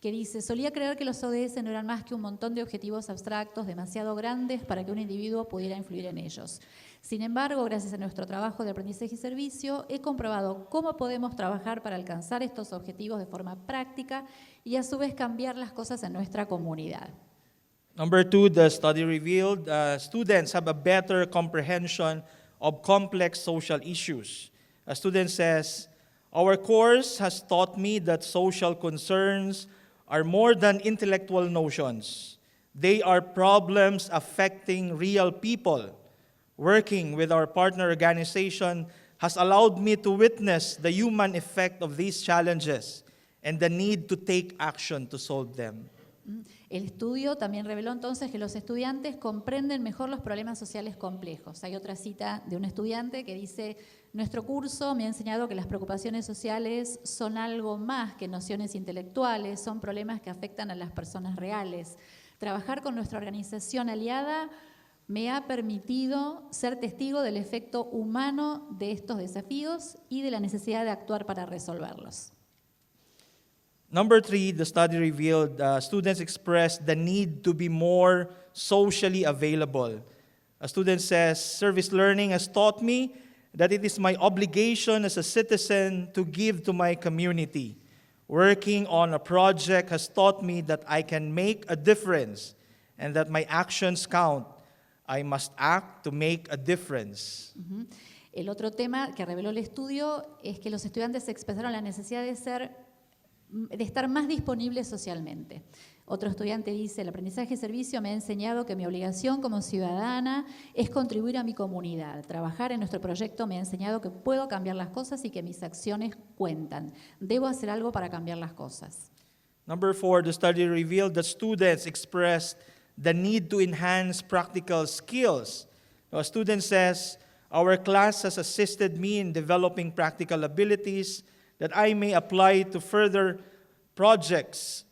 que dice: solía creer que los ODS no eran más que un montón de objetivos abstractos demasiado grandes para que un individuo pudiera influir en ellos. Sin embargo, gracias a nuestro trabajo de aprendizaje y servicio, he comprobado cómo podemos trabajar para alcanzar estos objetivos de forma práctica y a su vez cambiar las cosas en nuestra comunidad. Number 2, the study revealed students have a better comprehension of complex social issues. A student says, "Our course has taught me that social concerns are more than intellectual notions. They are problems affecting real people. Working with our partner organization has allowed me to witness the human effect of these challenges and the need to take action to solve them." El estudio también reveló entonces que los estudiantes comprenden mejor los problemas sociales complejos. Hay otra cita de un estudiante que dice: nuestro curso me ha enseñado que las preocupaciones sociales son algo más que nociones intelectuales, son problemas que afectan a las personas reales. Trabajar con nuestra organización aliada me ha permitido ser testigo del efecto humano de estos desafíos y de la necesidad de actuar para resolverlos. Number 3, the study revealed students expressed the need to be more socially available. A student says, "Service learning has taught me that it is my obligation as a citizen to give to my community. Working on a project has taught me that I can make a difference and that my actions count. I must act to make a difference." El otro tema que reveló el estudio es que los estudiantes expresaron la necesidad de estar más disponibles socialmente. Otro estudiante dice: el aprendizaje y servicio me ha enseñado que mi obligación como ciudadana es contribuir a mi comunidad. Trabajar en nuestro proyecto me ha enseñado que puedo cambiar las cosas y que mis acciones cuentan. Debo hacer algo para cambiar las cosas. Number 4, the study revealed that students expressed the need to enhance practical skills. A student says, "Our class has assisted me in developing practical abilities that I may apply to further projects,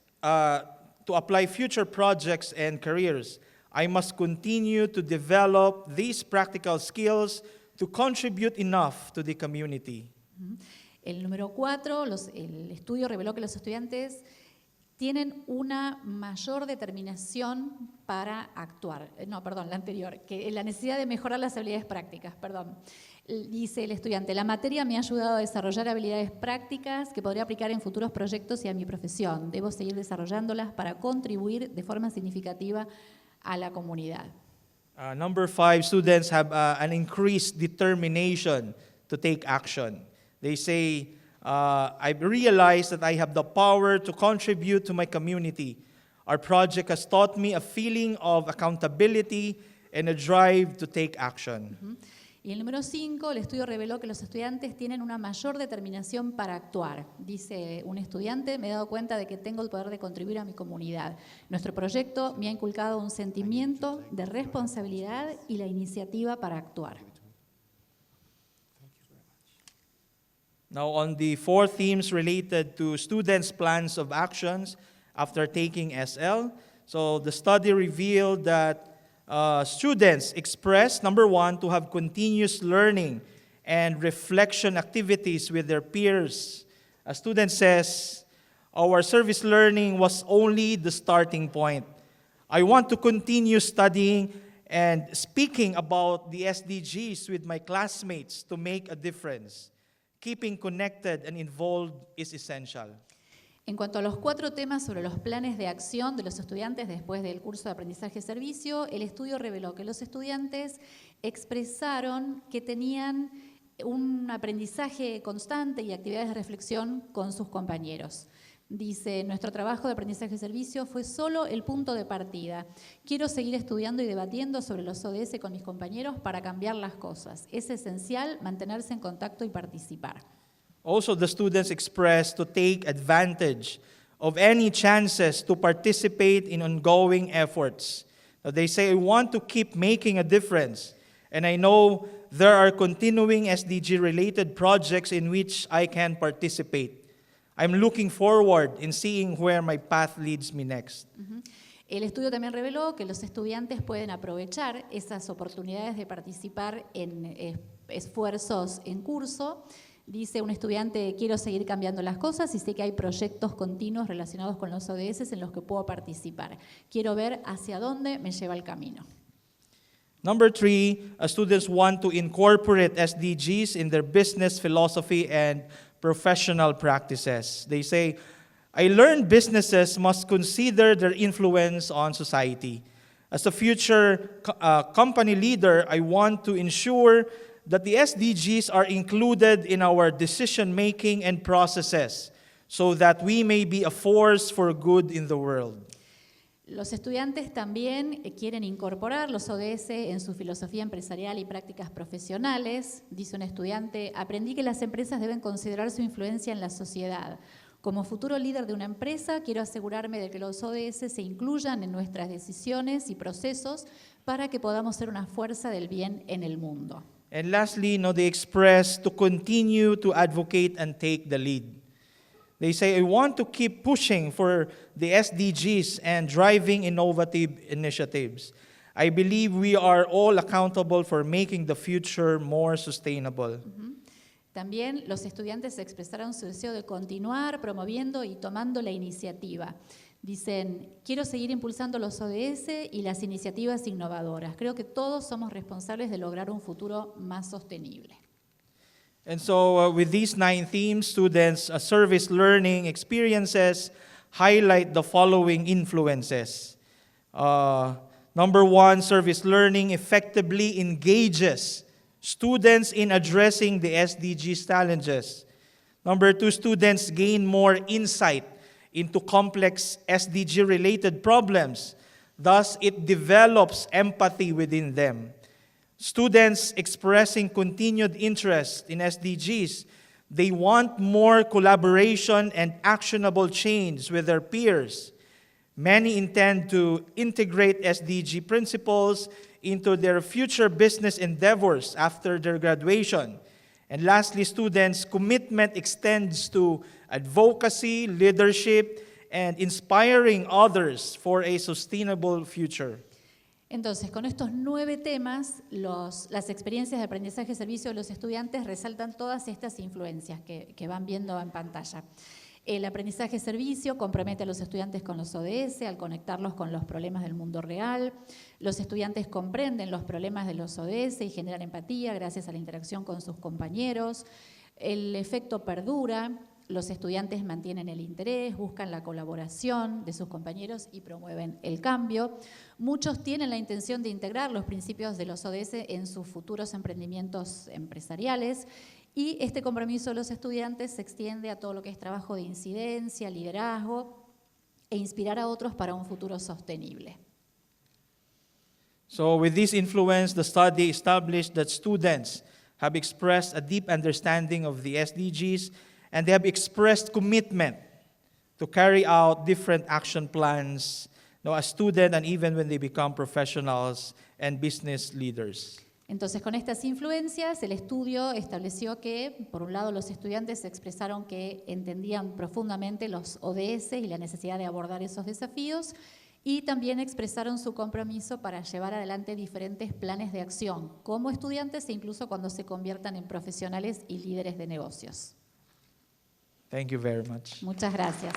to apply future projects and careers. I must continue to develop these practical skills to contribute enough to the community." El número 4, el estudio reveló que los estudiantes tienen una mayor determinación para actuar. La anterior, que la necesidad de mejorar las habilidades prácticas, Dice el estudiante: la materia me ha ayudado a desarrollar habilidades prácticas que podría aplicar en futuros proyectos y a mi profesión. Debo seguir desarrollándolas para contribuir de forma significativa a la comunidad. Number 5, students have an increased determination to take action. They say, "I've realized that I have the power to contribute to my community. Our project has taught me a feeling of accountability and a drive to take action." Y el número 5, el estudio reveló que los estudiantes tienen una mayor determinación para actuar. Dice un estudiante: me he dado cuenta de que tengo el poder de contribuir a mi comunidad. Nuestro proyecto me ha inculcado un sentimiento de responsabilidad y la iniciativa para actuar. Now, on the 4 themes related to students' plans of actions after taking SL, so the study revealed that students express, number 1, to have continuous learning and reflection activities with their peers. A student says, "Our service learning was only the starting point. I want to continue studying and speaking about the SDGs with my classmates to make a difference. Keeping connected and involved is essential." En cuanto a los 4 temas sobre los planes de acción de los estudiantes después del curso de aprendizaje y servicio, el estudio reveló que los estudiantes expresaron que tenían un aprendizaje constante y actividades de reflexión con sus compañeros. Dice: nuestro trabajo de aprendizaje y servicio fue solo el punto de partida. Quiero seguir estudiando y debatiendo sobre los ODS con mis compañeros para cambiar las cosas. Es esencial mantenerse en contacto y participar. Also, the students expressed to take advantage of any chances to participate in ongoing efforts. They say, "I want to keep making a difference, and I know there are continuing SDG-related projects in which I can participate. I'm looking forward in seeing where my path leads me next." El estudio también reveló que los estudiantes pueden aprovechar esas oportunidades de participar en esfuerzos en curso Dice un estudiante, quiero seguir cambiando las cosas y sé que hay proyectos continuos relacionados con los ODS en los que puedo participar. Quiero ver hacia dónde me lleva el camino. Number 3, students want to incorporate SDGs in their business philosophy and professional practices. They say, I learned businesses must consider their influence on society. As a future company leader, I want to ensure that the SDGs are included in our decision-making and processes so that we may be a force for good in the world. Los estudiantes también quieren incorporar los ODS en su filosofía empresarial y prácticas profesionales. Dice un estudiante, aprendí que las empresas deben considerar su influencia en la sociedad. Como futuro líder de una empresa, quiero asegurarme de que los ODS se incluyan en nuestras decisiones y procesos para que podamos ser una fuerza del bien en el mundo. And lastly, they express to continue to advocate and take the lead. They say, I want to keep pushing for the SDGs and driving innovative initiatives. I believe we are all accountable for making the future more sustainable. También los estudiantes expresaron su deseo de continuar promoviendo y tomando la iniciativa. Dicen, quiero seguir impulsando los ODS y las iniciativas innovadoras. Creo que todos somos responsables de lograr un futuro más sostenible. And so with these 9 themes, students' service learning experiences highlight the following influences. Number 1, service learning effectively engages students in addressing the SDGs challenges. Number 2, students gain more insight into complex SDG-related problems. Thus, it develops empathy within them. Students expressing continued interest in SDGs, they want more collaboration and actionable change with their peers. Many intend to integrate SDG principles into their future business endeavors after their graduation. And lastly, students' commitment extends to advocacy, leadership, and inspiring others for a sustainable future. Entonces, con estos 9 temas, las experiencias de aprendizaje y servicio de los estudiantes resaltan todas estas influencias que van viendo en pantalla. El aprendizaje servicio compromete a los estudiantes con los ODS al conectarlos con los problemas del mundo real. Los estudiantes comprenden los problemas de los ODS y generan empatía gracias a la interacción con sus compañeros. El efecto perdura. Los estudiantes mantienen el interés, buscan la colaboración de sus compañeros y promueven el cambio. Muchos tienen la intención de integrar los principios de los ODS en sus futuros emprendimientos empresariales y este compromiso de los estudiantes se extiende a todo lo que es trabajo de incidencia, liderazgo e inspirar a otros para un futuro sostenible. So with this influence, the study established that students have expressed a deep understanding of the SDGs and they have expressed commitment to carry out different action plans as students and even when they become professionals and business leaders. Entonces, con estas influencias, el estudio estableció que, por un lado, los estudiantes expresaron que entendían profundamente los ODS y la necesidad de abordar esos desafíos, y también expresaron su compromiso para llevar adelante diferentes planes de acción, como estudiantes e incluso cuando se conviertan en profesionales y líderes de negocios. Thank you very much. Muchas gracias.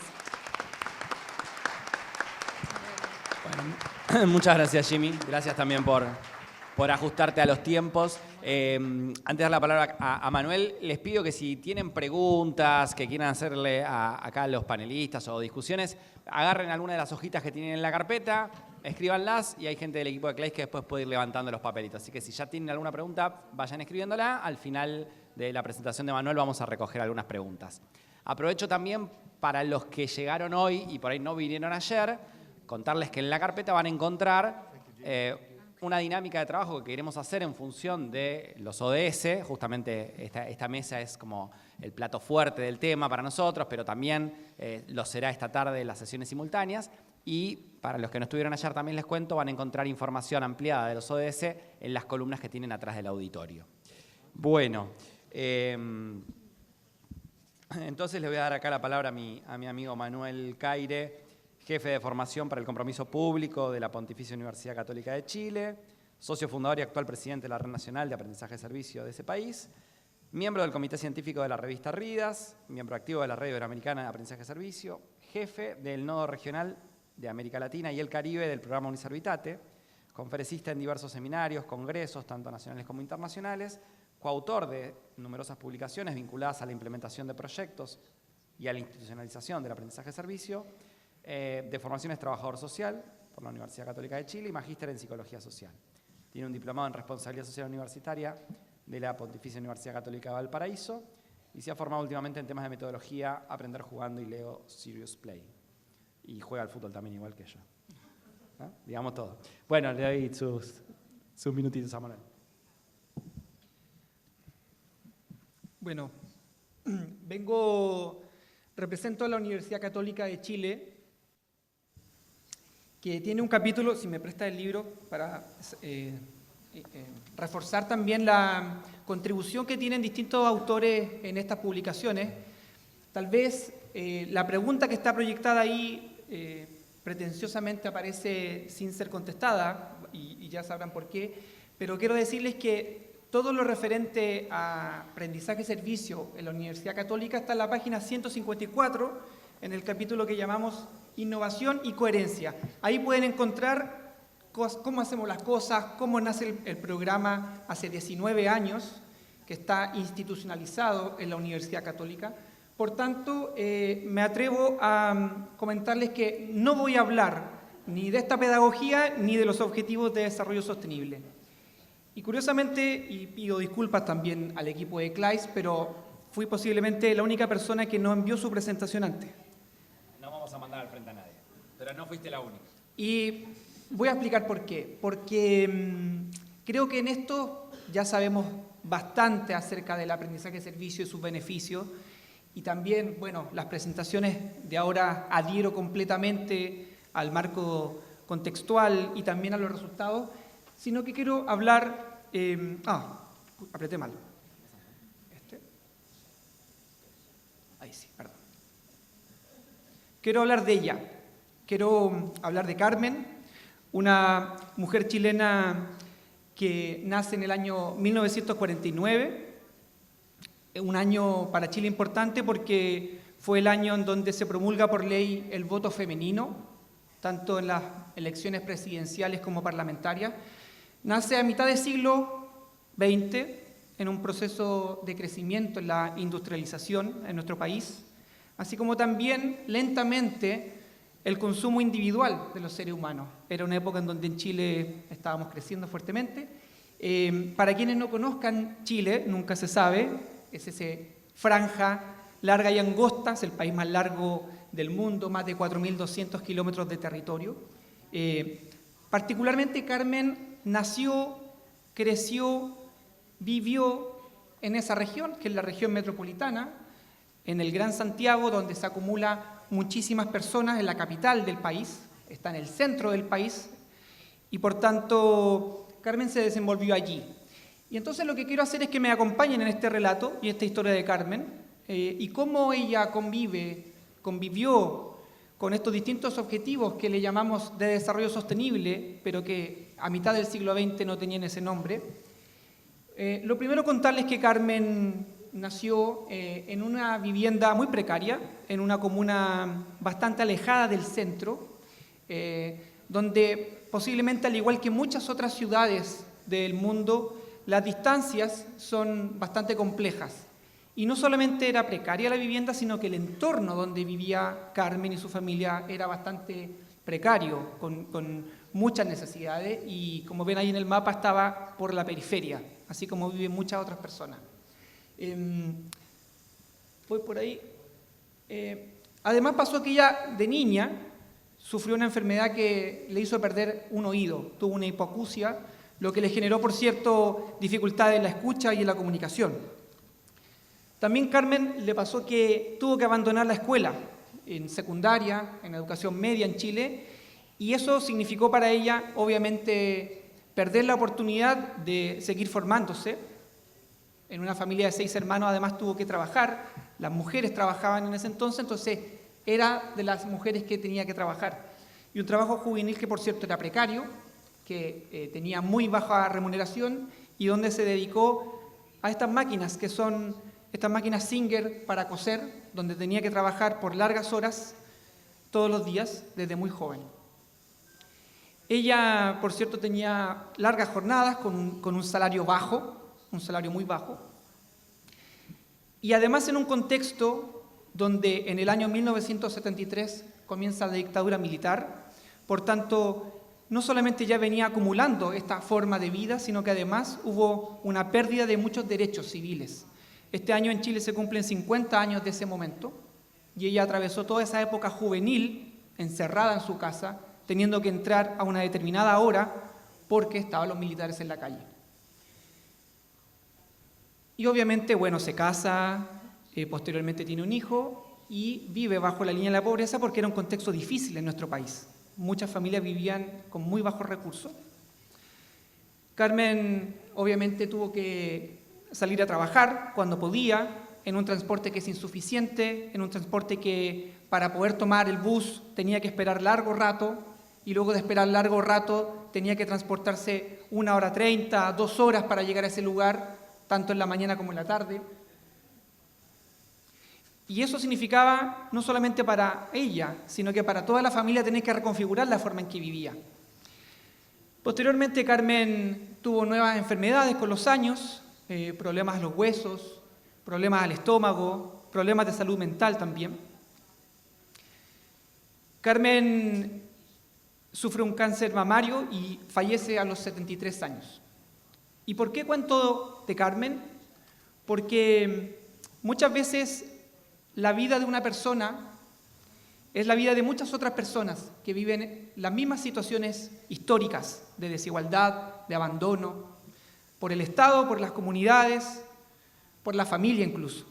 Bueno, muchas gracias, Jimmy. Gracias también por ajustarte a los tiempos. Antes de dar la palabra a Manuel, les pido que si tienen preguntas que quieran hacerle acá a los panelistas o discusiones, agarren alguna de las hojitas que tienen en la carpeta, escríbanlas y hay gente del equipo de CLAIS que después puede ir levantando los papelitos. Así que si ya tienen alguna pregunta, vayan escribiéndola. Al final de la presentación de Manuel vamos a recoger algunas preguntas. Aprovecho también para los que llegaron hoy y por ahí no vinieron ayer, contarles que en la carpeta van a encontrar una dinámica de trabajo que queremos hacer en función de los ODS. Justamente esta mesa es como el plato fuerte del tema para nosotros, pero también lo será esta tarde en las sesiones simultáneas. Y para los que no estuvieron ayer también les cuento, van a encontrar información ampliada de los ODS en las columnas que tienen atrás del auditorio. Bueno, entonces le voy a dar acá la palabra a mi amigo Manuel Caire, jefe de formación para el compromiso público de la Pontificia Universidad Católica de Chile, socio fundador y actual presidente de la Red Nacional de Aprendizaje y Servicio de ese país, miembro del Comité Científico de la revista RIDAS, miembro activo de la Red Iberoamericana de Aprendizaje de Servicio, jefe del Nodo Regional de América Latina y el Caribe del programa Uniservitate, conferencista en diversos seminarios, congresos, tanto nacionales como internacionales, coautor de numerosas publicaciones vinculadas a la implementación de proyectos y a la institucionalización del aprendizaje de servicio, de formación es trabajador social por la Universidad Católica de Chile y magíster en Psicología Social. Tiene un diplomado en Responsabilidad Social Universitaria de la Pontificia Universidad Católica de Valparaíso y se ha formado últimamente en temas de metodología, aprender jugando y leo Serious Play. Y juega al fútbol también igual que yo. ¿No? Digamos todo. Bueno, le doy sus minutitos a Manuel. Bueno, represento a la Universidad Católica de Chile, que tiene un capítulo, si me presta el libro, para reforzar también la contribución que tienen distintos autores en estas publicaciones. Tal vez la pregunta que está proyectada ahí pretenciosamente aparece sin ser contestada, y ya sabrán por qué, pero quiero decirles que todo lo referente a aprendizaje y servicio en la Universidad Católica está en la página 154, en el capítulo que llamamos Innovación y Coherencia. Ahí pueden encontrar cómo hacemos las cosas, cómo nace el programa hace 19 años, que está institucionalizado en la Universidad Católica. Por tanto, me atrevo a comentarles que no voy a hablar ni de esta pedagogía ni de los objetivos de desarrollo sostenible. Y curiosamente, y pido disculpas también al equipo de CLAIS, pero fui posiblemente la única persona que no envió su presentación antes. No vamos a mandar al frente a nadie, pero no fuiste la única. Y voy a explicar por qué. Porque creo que en esto ya sabemos bastante acerca del aprendizaje de servicio y sus beneficios. Y también, bueno, las presentaciones de ahora adhiero completamente al marco contextual y también a los resultados, sino que quiero hablar... apreté mal. Ahí sí, perdón. Quiero hablar de ella. Quiero hablar de Carmen, una mujer chilena que nace en el año 1949, un año para Chile importante porque fue el año en donde se promulga por ley el voto femenino, tanto en las elecciones presidenciales como parlamentarias. Nace a mitad del siglo XX en un proceso de crecimiento en la industrialización en nuestro país, así como también lentamente el consumo individual de los seres humanos. Era una época en donde en Chile estábamos creciendo fuertemente. Para quienes no conozcan Chile, nunca se sabe, es esa franja larga y angosta, es el país más largo del mundo, más de 4.200 kilómetros de territorio. Particularmente Carmen nació, creció, vivió en esa región, que es la región metropolitana, en el Gran Santiago, donde se acumula muchísimas personas, en la capital del país, está en el centro del país, y por tanto Carmen se desenvolvió allí. Y entonces lo que quiero hacer es que me acompañen en este relato y esta historia de Carmen, y cómo ella convivió con estos distintos objetivos que le llamamos de desarrollo sostenible, pero que a mitad del siglo XX no tenían ese nombre. Lo primero contarles que Carmen nació en una vivienda muy precaria, en una comuna bastante alejada del centro, donde posiblemente, al igual que muchas otras ciudades del mundo, las distancias son bastante complejas. Y no solamente era precaria la vivienda, sino que el entorno donde vivía Carmen y su familia era bastante precario, con muchas necesidades, y como ven ahí en el mapa estaba por la periferia, así como viven muchas otras personas. Voy por ahí. Además pasó que ella, de niña, sufrió una enfermedad que le hizo perder un oído, tuvo una hipoacusia, lo que le generó, por cierto, dificultades en la escucha y en la comunicación. También Carmen le pasó que tuvo que abandonar la escuela en secundaria, en educación media en Chile, y eso significó para ella, obviamente, perder la oportunidad de seguir formándose. En una familia de 6 hermanos, además, tuvo que trabajar. Las mujeres trabajaban en ese entonces era de las mujeres que tenía que trabajar. Y un trabajo juvenil que, por cierto, era precario, que tenía muy baja remuneración y donde se dedicó a estas máquinas que son estas máquinas Singer para coser, donde tenía que trabajar por largas horas todos los días desde muy joven. Ella, por cierto, tenía largas jornadas con un salario bajo, un salario muy bajo, y además en un contexto donde en el año 1973 comienza la dictadura militar. Por tanto, no solamente ya venía acumulando esta forma de vida, sino que además hubo una pérdida de muchos derechos civiles. Este año en Chile se cumplen 50 años de ese momento, y ella atravesó toda esa época juvenil, encerrada en su casa, teniendo que entrar a una determinada hora porque estaban los militares en la calle. Y obviamente, bueno, se casa, posteriormente tiene un hijo y vive bajo la línea de la pobreza porque era un contexto difícil en nuestro país. Muchas familias vivían con muy bajos recursos. Carmen obviamente tuvo que salir a trabajar cuando podía, en un transporte que es insuficiente, en un transporte que para poder tomar el bus tenía que esperar largo rato, y luego de esperar largo rato tenía que transportarse 1 hora 30, 2 horas para llegar a ese lugar, tanto en la mañana como en la tarde. Y eso significaba no solamente para ella, sino que para toda la familia tener que reconfigurar la forma en que vivía. Posteriormente, Carmen tuvo nuevas enfermedades con los años, problemas a los huesos, problemas al estómago, problemas de salud mental también. Carmen sufre un cáncer mamario y fallece a los 73 años. ¿Y por qué cuento de Carmen? Porque muchas veces la vida de una persona es la vida de muchas otras personas que viven las mismas situaciones históricas de desigualdad, de abandono, por el Estado, por las comunidades, por la familia incluso.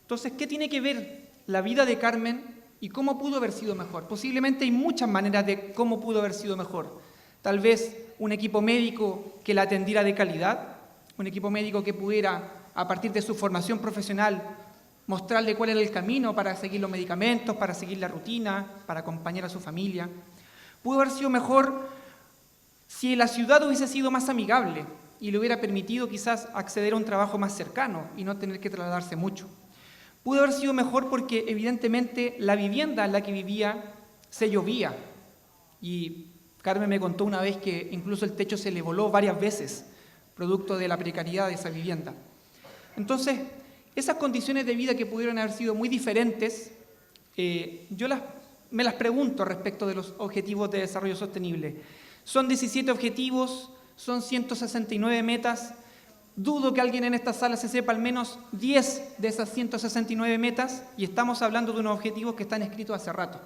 Entonces, ¿qué tiene que ver la vida de Carmen y cómo pudo haber sido mejor? Posiblemente hay muchas maneras de cómo pudo haber sido mejor. Tal vez un equipo médico que la atendiera de calidad, un equipo médico que pudiera, a partir de su formación profesional, mostrarle cuál era el camino para seguir los medicamentos, para seguir la rutina, para acompañar a su familia. Pudo haber sido mejor si la ciudad hubiese sido más amigable y le hubiera permitido quizás acceder a un trabajo más cercano y no tener que trasladarse mucho. Pudo haber sido mejor porque evidentemente la vivienda en la que vivía se llovía. Y Carmen me contó una vez que incluso el techo se le voló varias veces, producto de la precariedad de esa vivienda. Entonces, esas condiciones de vida que pudieron haber sido muy diferentes, me las pregunto respecto de los objetivos de desarrollo sostenible. Son 17 objetivos, son 169 metas. Dudo que alguien en esta sala se sepa al menos 10 de esas 169 metas, y estamos hablando de unos objetivos que están escritos hace rato.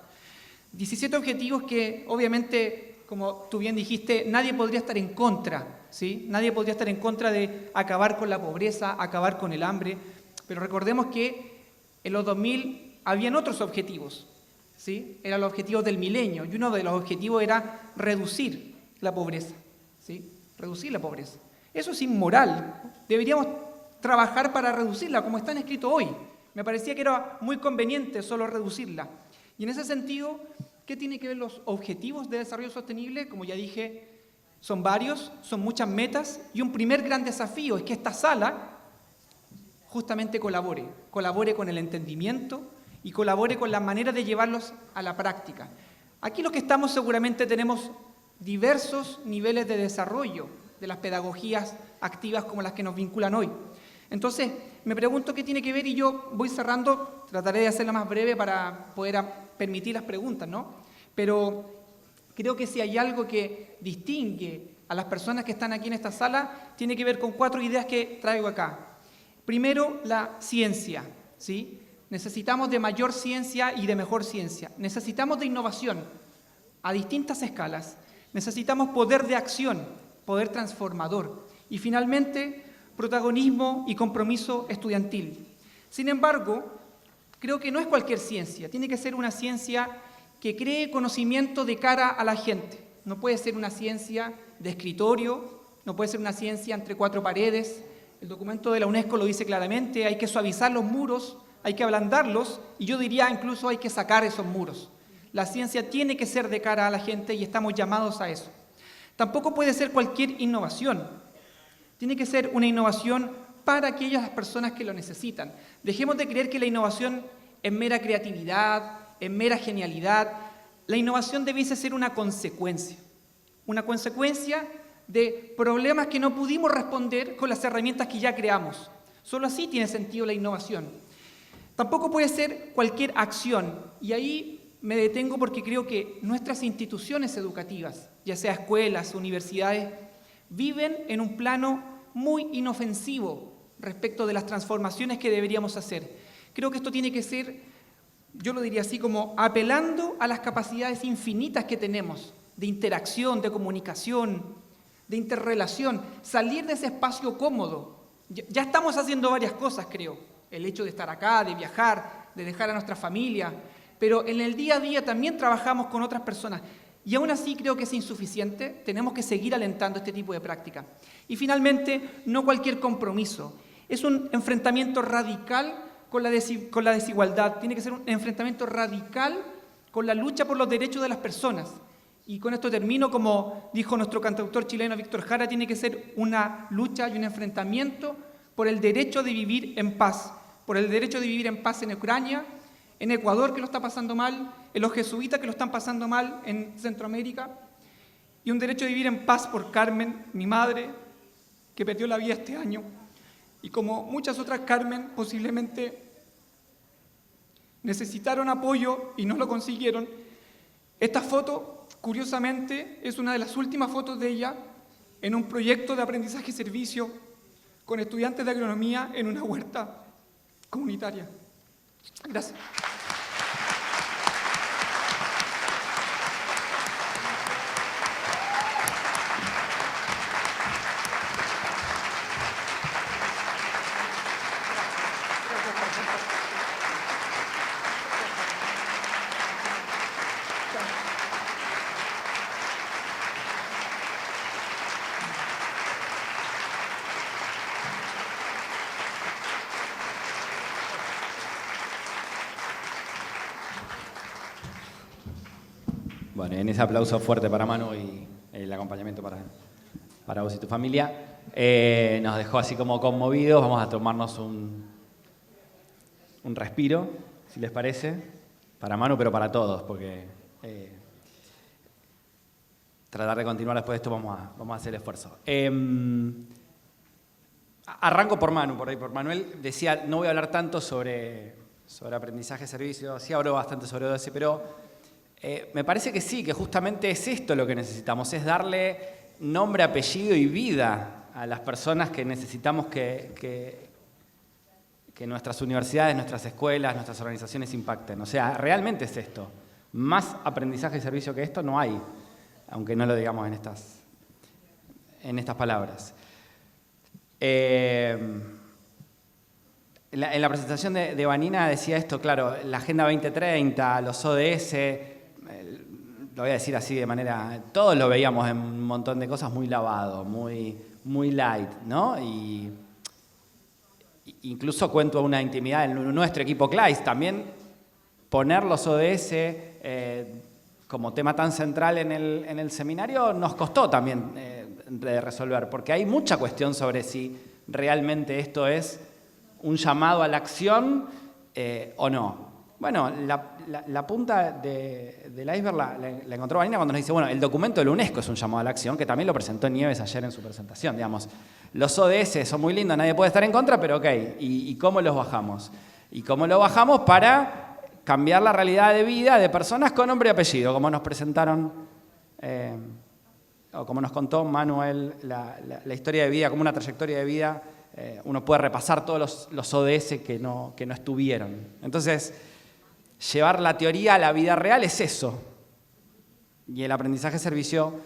17 objetivos que obviamente, como tú bien dijiste, nadie podría estar en contra, ¿sí? Nadie podría estar en contra de acabar con la pobreza, acabar con el hambre. Pero recordemos que en los 2000 habían otros objetivos, ¿sí? Eran los objetivos del milenio, y uno de los objetivos era reducir la pobreza, ¿sí? Reducir la pobreza. Eso es inmoral. Deberíamos trabajar para reducirla, como están escritos hoy. Me parecía que era muy conveniente solo reducirla. Y en ese sentido, ¿qué tiene que ver los objetivos de desarrollo sostenible? Como ya dije, son varios, son muchas metas, y un primer gran desafío es que esta sala justamente colabore con el entendimiento y colabore con la manera de llevarlos a la práctica. Aquí los que estamos seguramente tenemos diversos niveles de desarrollo de las pedagogías activas como las que nos vinculan hoy. Entonces, me pregunto qué tiene que ver, y yo voy cerrando, trataré de hacerla más breve para poder permitir las preguntas, ¿no? Pero creo que si hay algo que distingue a las personas que están aquí en esta sala, tiene que ver con 4 ideas que traigo acá. Primero, la ciencia, ¿sí? Necesitamos de mayor ciencia y de mejor ciencia. Necesitamos de innovación a distintas escalas. Necesitamos poder de acción, poder transformador. Y finalmente, protagonismo y compromiso estudiantil. Sin embargo, creo que no es cualquier ciencia. Tiene que ser una ciencia que cree conocimiento de cara a la gente. No puede ser una ciencia de escritorio, no puede ser una ciencia entre 4 paredes. El documento de la UNESCO lo dice claramente, hay que suavizar los muros, hay que ablandarlos, y yo diría incluso hay que sacar esos muros. La ciencia tiene que ser de cara a la gente y estamos llamados a eso. Tampoco puede ser cualquier innovación. Tiene que ser una innovación para aquellas personas que lo necesitan. Dejemos de creer que la innovación es mera creatividad, es mera genialidad. La innovación debiese ser una consecuencia de problemas que no pudimos responder con las herramientas que ya creamos. Solo así tiene sentido la innovación. Tampoco puede ser cualquier acción, y ahí me detengo porque creo que nuestras instituciones educativas, ya sea escuelas, universidades, viven en un plano muy inofensivo respecto de las transformaciones que deberíamos hacer. Creo que esto tiene que ser, yo lo diría así, como apelando a las capacidades infinitas que tenemos de interacción, de comunicación, de interrelación, salir de ese espacio cómodo. Ya estamos haciendo varias cosas, creo. El hecho de estar acá, de viajar, de dejar a nuestra familia, pero en el día a día también trabajamos con otras personas. Y aún así creo que es insuficiente, tenemos que seguir alentando este tipo de práctica. Y finalmente, no cualquier compromiso. Es un enfrentamiento radical con la desigualdad, tiene que ser un enfrentamiento radical con la lucha por los derechos de las personas. Y con esto termino, como dijo nuestro cantautor chileno Víctor Jara, tiene que ser una lucha y un enfrentamiento por el derecho de vivir en paz, por el derecho de vivir en paz en Ucrania, en Ecuador, que lo está pasando mal, en los jesuitas, que lo están pasando mal en Centroamérica, y un derecho de vivir en paz por Carmen, mi madre, que perdió la vida este año, y como muchas otras Carmen, posiblemente necesitaron apoyo y no lo consiguieron. Esta foto, curiosamente, es una de las últimas fotos de ella en un proyecto de aprendizaje y servicio con estudiantes de agronomía en una huerta comunitaria. Gracias. Bueno, en ese aplauso fuerte para Manu y el acompañamiento para vos y tu familia, nos dejó así como conmovidos. Vamos a tomarnos un respiro, si les parece, para Manu, pero para todos, porque tratar de continuar después de esto vamos a hacer el esfuerzo. Arranco por Manu, por Manuel. Decía, no voy a hablar tanto sobre aprendizaje, servicio, sí hablo bastante sobre ODS, pero me parece que sí, que justamente es esto lo que necesitamos, es darle nombre, apellido y vida a las personas que necesitamos que nuestras universidades, nuestras escuelas, nuestras organizaciones impacten. O sea, realmente es esto. Más aprendizaje y servicio que esto no hay, aunque no lo digamos en estas palabras. En la presentación de Vanina decía esto, claro, la Agenda 2030, los ODS, lo voy a decir así de manera, todos lo veíamos en un montón de cosas muy lavado, muy light, ¿no? Y incluso cuento una intimidad en nuestro equipo CLAIS, también poner los ODS como tema tan central en el seminario nos costó también de resolver, porque hay mucha cuestión sobre si realmente esto es un llamado a la acción o no. Bueno, la punta del iceberg la encontró Vanina cuando nos dice, bueno, el documento de la UNESCO es un llamado a la acción, que también lo presentó Nieves ayer en su presentación, digamos. Los ODS son muy lindos, nadie puede estar en contra, pero ok, ¿y cómo los bajamos? ¿Y cómo lo bajamos para cambiar la realidad de vida de personas con nombre y apellido, como nos presentaron, o como nos contó Manuel, la historia de vida, como una trayectoria de vida, uno puede repasar todos los ODS que no estuvieron. Entonces, llevar la teoría a la vida real es eso. Y el aprendizaje servicio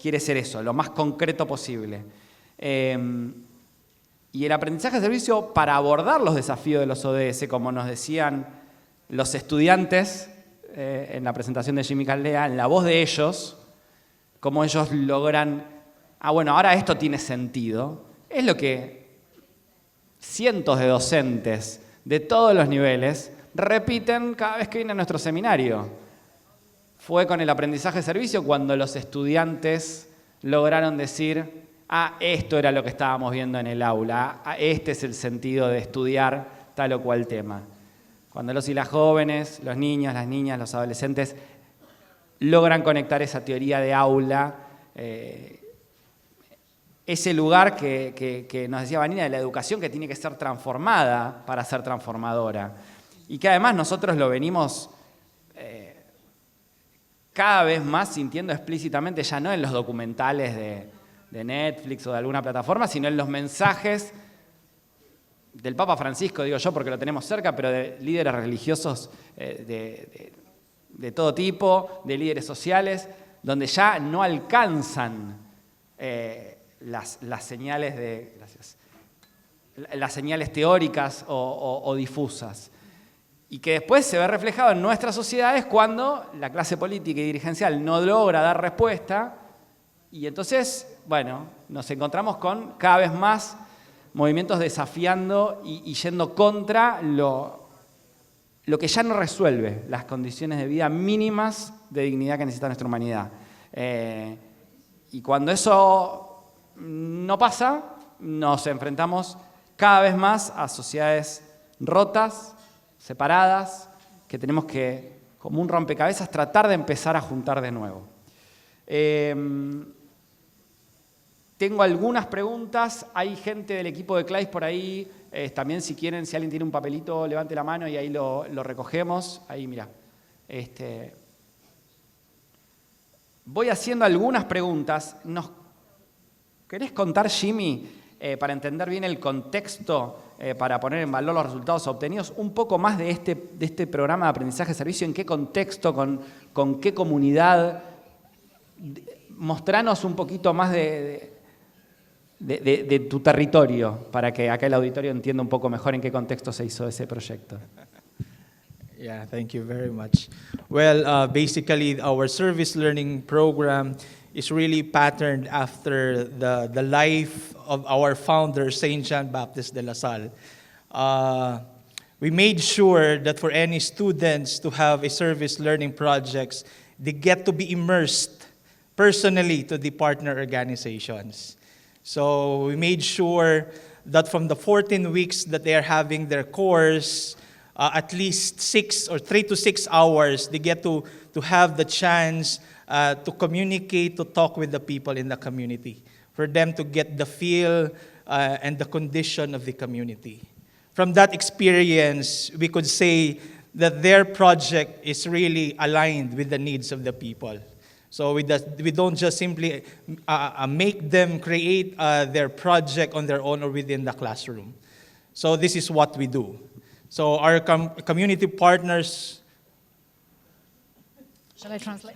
quiere ser eso, lo más concreto posible. Y el aprendizaje servicio, para abordar los desafíos de los ODS, como nos decían los estudiantes en la presentación de Jimmy Caldea, en la voz de ellos, cómo ellos logran, bueno, ahora esto tiene sentido, es lo que cientos de docentes de todos los niveles repiten cada vez que viene a nuestro seminario. Fue con el aprendizaje de servicio cuando los estudiantes lograron decir, esto era lo que estábamos viendo en el aula, este es el sentido de estudiar tal o cual tema. Cuando los y las jóvenes, los niños, las niñas, los adolescentes logran conectar esa teoría de aula, ese lugar que nos decía Vanina de la educación que tiene que ser transformada para ser transformadora. Y que además nosotros lo venimos cada vez más sintiendo explícitamente, ya no en los documentales de Netflix o de alguna plataforma, sino en los mensajes del Papa Francisco, digo yo porque lo tenemos cerca, pero de líderes religiosos de todo tipo, de líderes sociales, donde ya no alcanzan las señales las señales teóricas o difusas. Y que después se ve reflejado en nuestras sociedades cuando la clase política y dirigencial no logra dar respuesta, y entonces, bueno, nos encontramos con cada vez más movimientos desafiando y yendo contra lo que ya no resuelve las condiciones de vida mínimas de dignidad que necesita nuestra humanidad. Y cuando eso no pasa, nos enfrentamos cada vez más a sociedades rotas, separadas, que tenemos que, como un rompecabezas, tratar de empezar a juntar de nuevo. Tengo algunas preguntas, hay gente del equipo de CLAIS por ahí, también si quieren, si alguien tiene un papelito, levante la mano y ahí lo recogemos. Ahí, mira. Voy haciendo algunas preguntas. ¿Nos querés contar, Jimmy, para entender bien el contexto, para poner en valor los resultados obtenidos, un poco más de este programa de aprendizaje de servicio? ¿En qué contexto, con qué comunidad? Mostranos un poquito más de tu territorio, para que acá el auditorio entienda un poco mejor en qué contexto se hizo ese proyecto. Yeah, thank you very much. Well, basically, our service learning program is really patterned after the life of our founder, St. John Baptist de La Salle. We made sure that for any students to have a service learning projects, they get to be immersed personally to the partner organizations. So we made sure that from the 14 weeks that they are having their course, at least 3 to 6 hours, they get to have the chance to communicate, to talk with the people in the community, for them to get the feel and the condition of the community. From that experience, we could say that their project is really aligned with the needs of the people. So we don't just simply make them create their project on their own or within the classroom. So this is what we do. So our community partners... Shall I translate?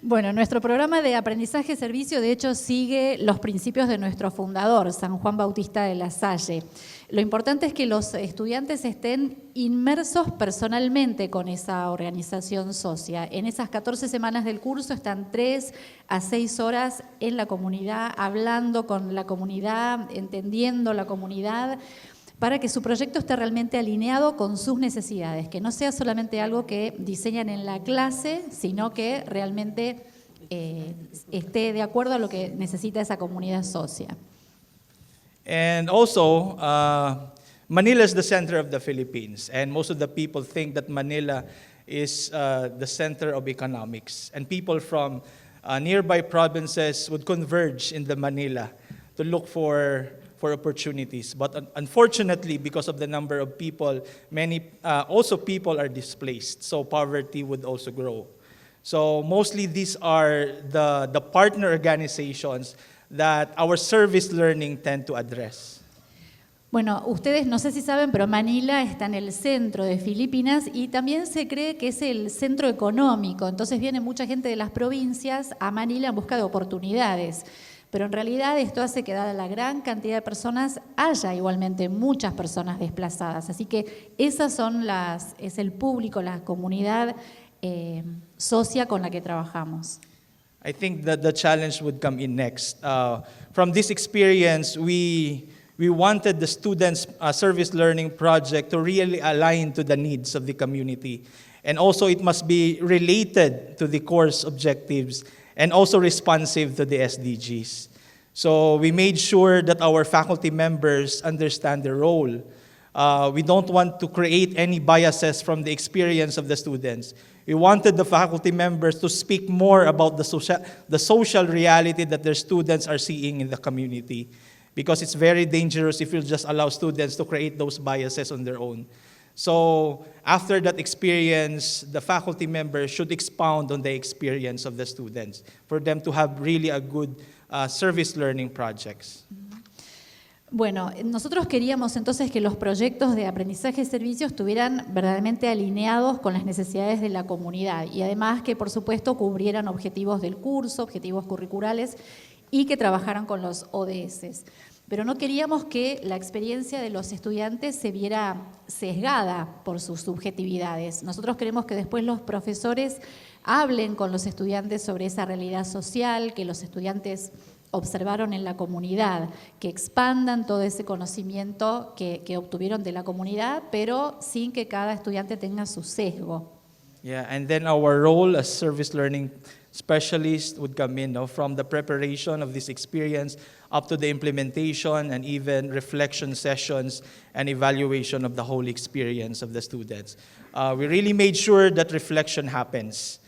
Bueno, nuestro programa de aprendizaje-servicio, de hecho, sigue los principios de nuestro fundador, San Juan Bautista de La Salle. Lo importante es que los estudiantes estén inmersos personalmente con esa organización socia. En esas 14 semanas del curso están 3 a 6 horas en la comunidad, hablando con la comunidad, entendiendo la comunidad, para que su proyecto esté realmente alineado con sus necesidades, que no sea solamente algo que diseñan en la clase, sino que realmente esté de acuerdo a lo que necesita esa comunidad socia. And also, Manila is the center of the Philippines, and most of the people think that Manila is the center of economics, and people from nearby provinces would converge in the Manila to look for opportunities. But unfortunately, because of the number of people, many also people are displaced, so poverty would also grow. So mostly these are the partner organizations that our service learning tend to address. Bueno, ustedes no sé si saben, pero Manila está en el centro de Filipinas y también se cree que es el centro económico. Entonces viene mucha gente de las provincias a Manila en busca de oportunidades. Pero en realidad esto hace que, dada la gran cantidad de personas, haya igualmente muchas personas desplazadas. Así que esas son es el público, la comunidad socia con la que trabajamos. I think that the challenge would come in next. From this experience, we wanted the students' service learning project to really align to the needs of the community. And also it must be related to the course objectives and also responsive to the SDGs. So we made sure that our faculty members understand their role. We don't want to create any biases from the experience of the students. We wanted the faculty members to speak more about the social reality that their students are seeing in the community, because it's very dangerous if you just allow students to create those biases on their own. So after that experience, the faculty members should expound on the experience of the students for them to have really a good service learning projects. Bueno, nosotros queríamos entonces que los proyectos de aprendizaje y servicios estuvieran verdaderamente alineados con las necesidades de la comunidad y además que, por supuesto, cubrieran objetivos del curso, objetivos curriculares y que trabajaran con los ODS. Pero no queríamos que la experiencia de los estudiantes se viera sesgada por sus subjetividades. Nosotros queremos que después los profesores hablen con los estudiantes sobre esa realidad social, que los estudiantes observaron en la comunidad, que expandan todo ese conocimiento que obtuvieron de la comunidad, pero sin que cada estudiante tenga su sesgo. Yeah, and then our role as service learning specialists would come in, from the preparation of this experience up to the implementation and even reflection sessions and evaluation of the whole experience of the students. We really made sure that reflection happens.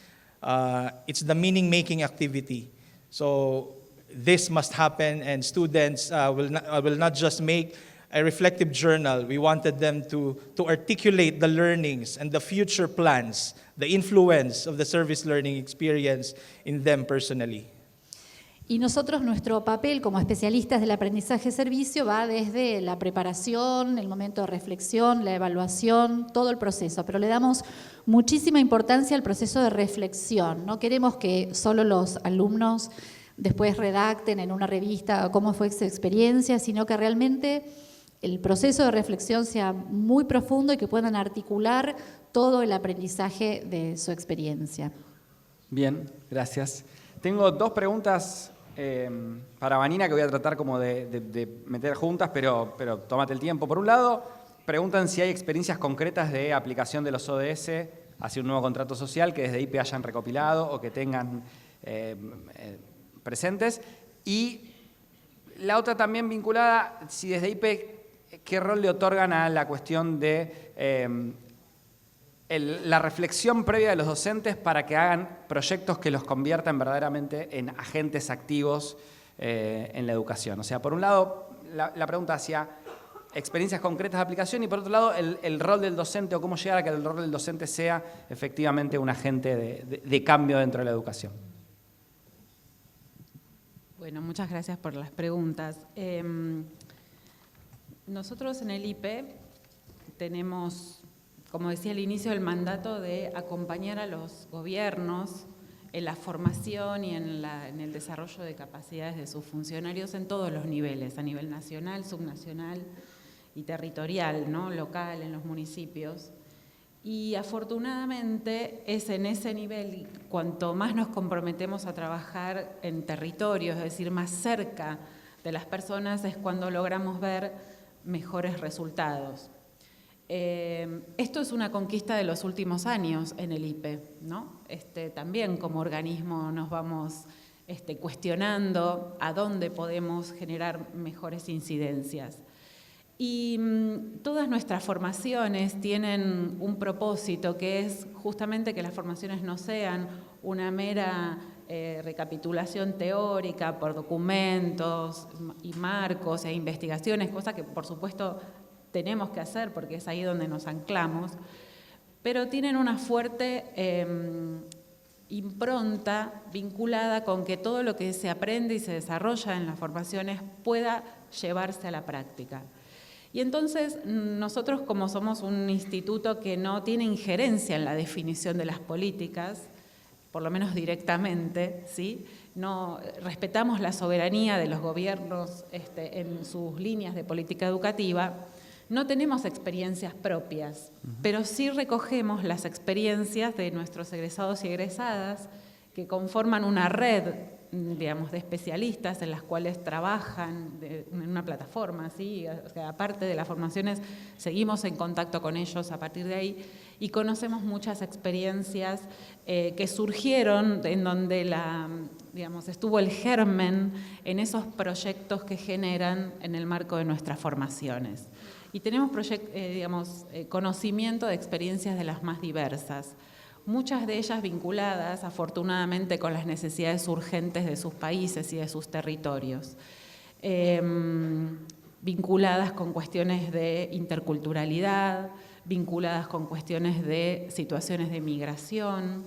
It's the meaning-making activity. So this must happen, and students will not just make a reflective journal. We wanted them to articulate the learnings and the future plans, the influence of the service learning experience in them personally. Y nosotros, nuestro papel como especialistas del aprendizaje-servicio va desde la preparación, el momento de reflexión, la evaluación, todo el proceso, pero le damos muchísima importancia al proceso de reflexión. No queremos que solo los alumnos después redacten en una revista cómo fue su experiencia, sino que realmente el proceso de reflexión sea muy profundo y que puedan articular todo el aprendizaje de su experiencia. Bien, gracias. Tengo dos preguntas para Vanina que voy a tratar como de meter juntas, pero tómate el tiempo. Por un lado, preguntan si hay experiencias concretas de aplicación de los ODS hacia un nuevo contrato social que desde IPE hayan recopilado o que tengan presentes. Y la otra también vinculada, si desde IPE, ¿qué rol le otorgan a la cuestión de la reflexión previa de los docentes para que hagan proyectos que los conviertan verdaderamente en agentes activos en la educación? O sea, por un lado, la pregunta hacia experiencias concretas de aplicación y por otro lado, el rol del docente o cómo llegar a que el rol del docente sea efectivamente un agente de cambio dentro de la educación. Bueno, muchas gracias por las preguntas. Nosotros en el IPE tenemos, como decía al inicio, el mandato de acompañar a los gobiernos en la formación y en el desarrollo de capacidades de sus funcionarios en todos los niveles, a nivel nacional, subnacional y territorial, ¿no? Local, en los municipios. Y afortunadamente es en ese nivel, cuanto más nos comprometemos a trabajar en territorios, es decir, más cerca de las personas, es cuando logramos ver mejores resultados. Esto es una conquista de los últimos años en el IPE, ¿no? También como organismo nos vamos cuestionando a dónde podemos generar mejores incidencias. Y todas nuestras formaciones tienen un propósito que es justamente que las formaciones no sean una mera recapitulación teórica por documentos y marcos e investigaciones, cosa que por supuesto tenemos que hacer porque es ahí donde nos anclamos, pero tienen una fuerte impronta vinculada con que todo lo que se aprende y se desarrolla en las formaciones pueda llevarse a la práctica. Y entonces nosotros, como somos un instituto que no tiene injerencia en la definición de las políticas, por lo menos directamente, ¿sí? No respetamos la soberanía de los gobiernos en sus líneas de política educativa, no tenemos experiencias propias, pero sí recogemos las experiencias de nuestros egresados y egresadas que conforman una red digamos, de especialistas en las cuales trabajan en una plataforma, ¿sí? O sea, aparte de las formaciones, seguimos en contacto con ellos a partir de ahí y conocemos muchas experiencias que surgieron en donde digamos, estuvo el germen en esos proyectos que generan en el marco de nuestras formaciones. Y tenemos digamos, conocimiento de experiencias de las más diversas, muchas de ellas vinculadas, afortunadamente, con las necesidades urgentes de sus países y de sus territorios, vinculadas con cuestiones de interculturalidad, vinculadas con cuestiones de situaciones de migración,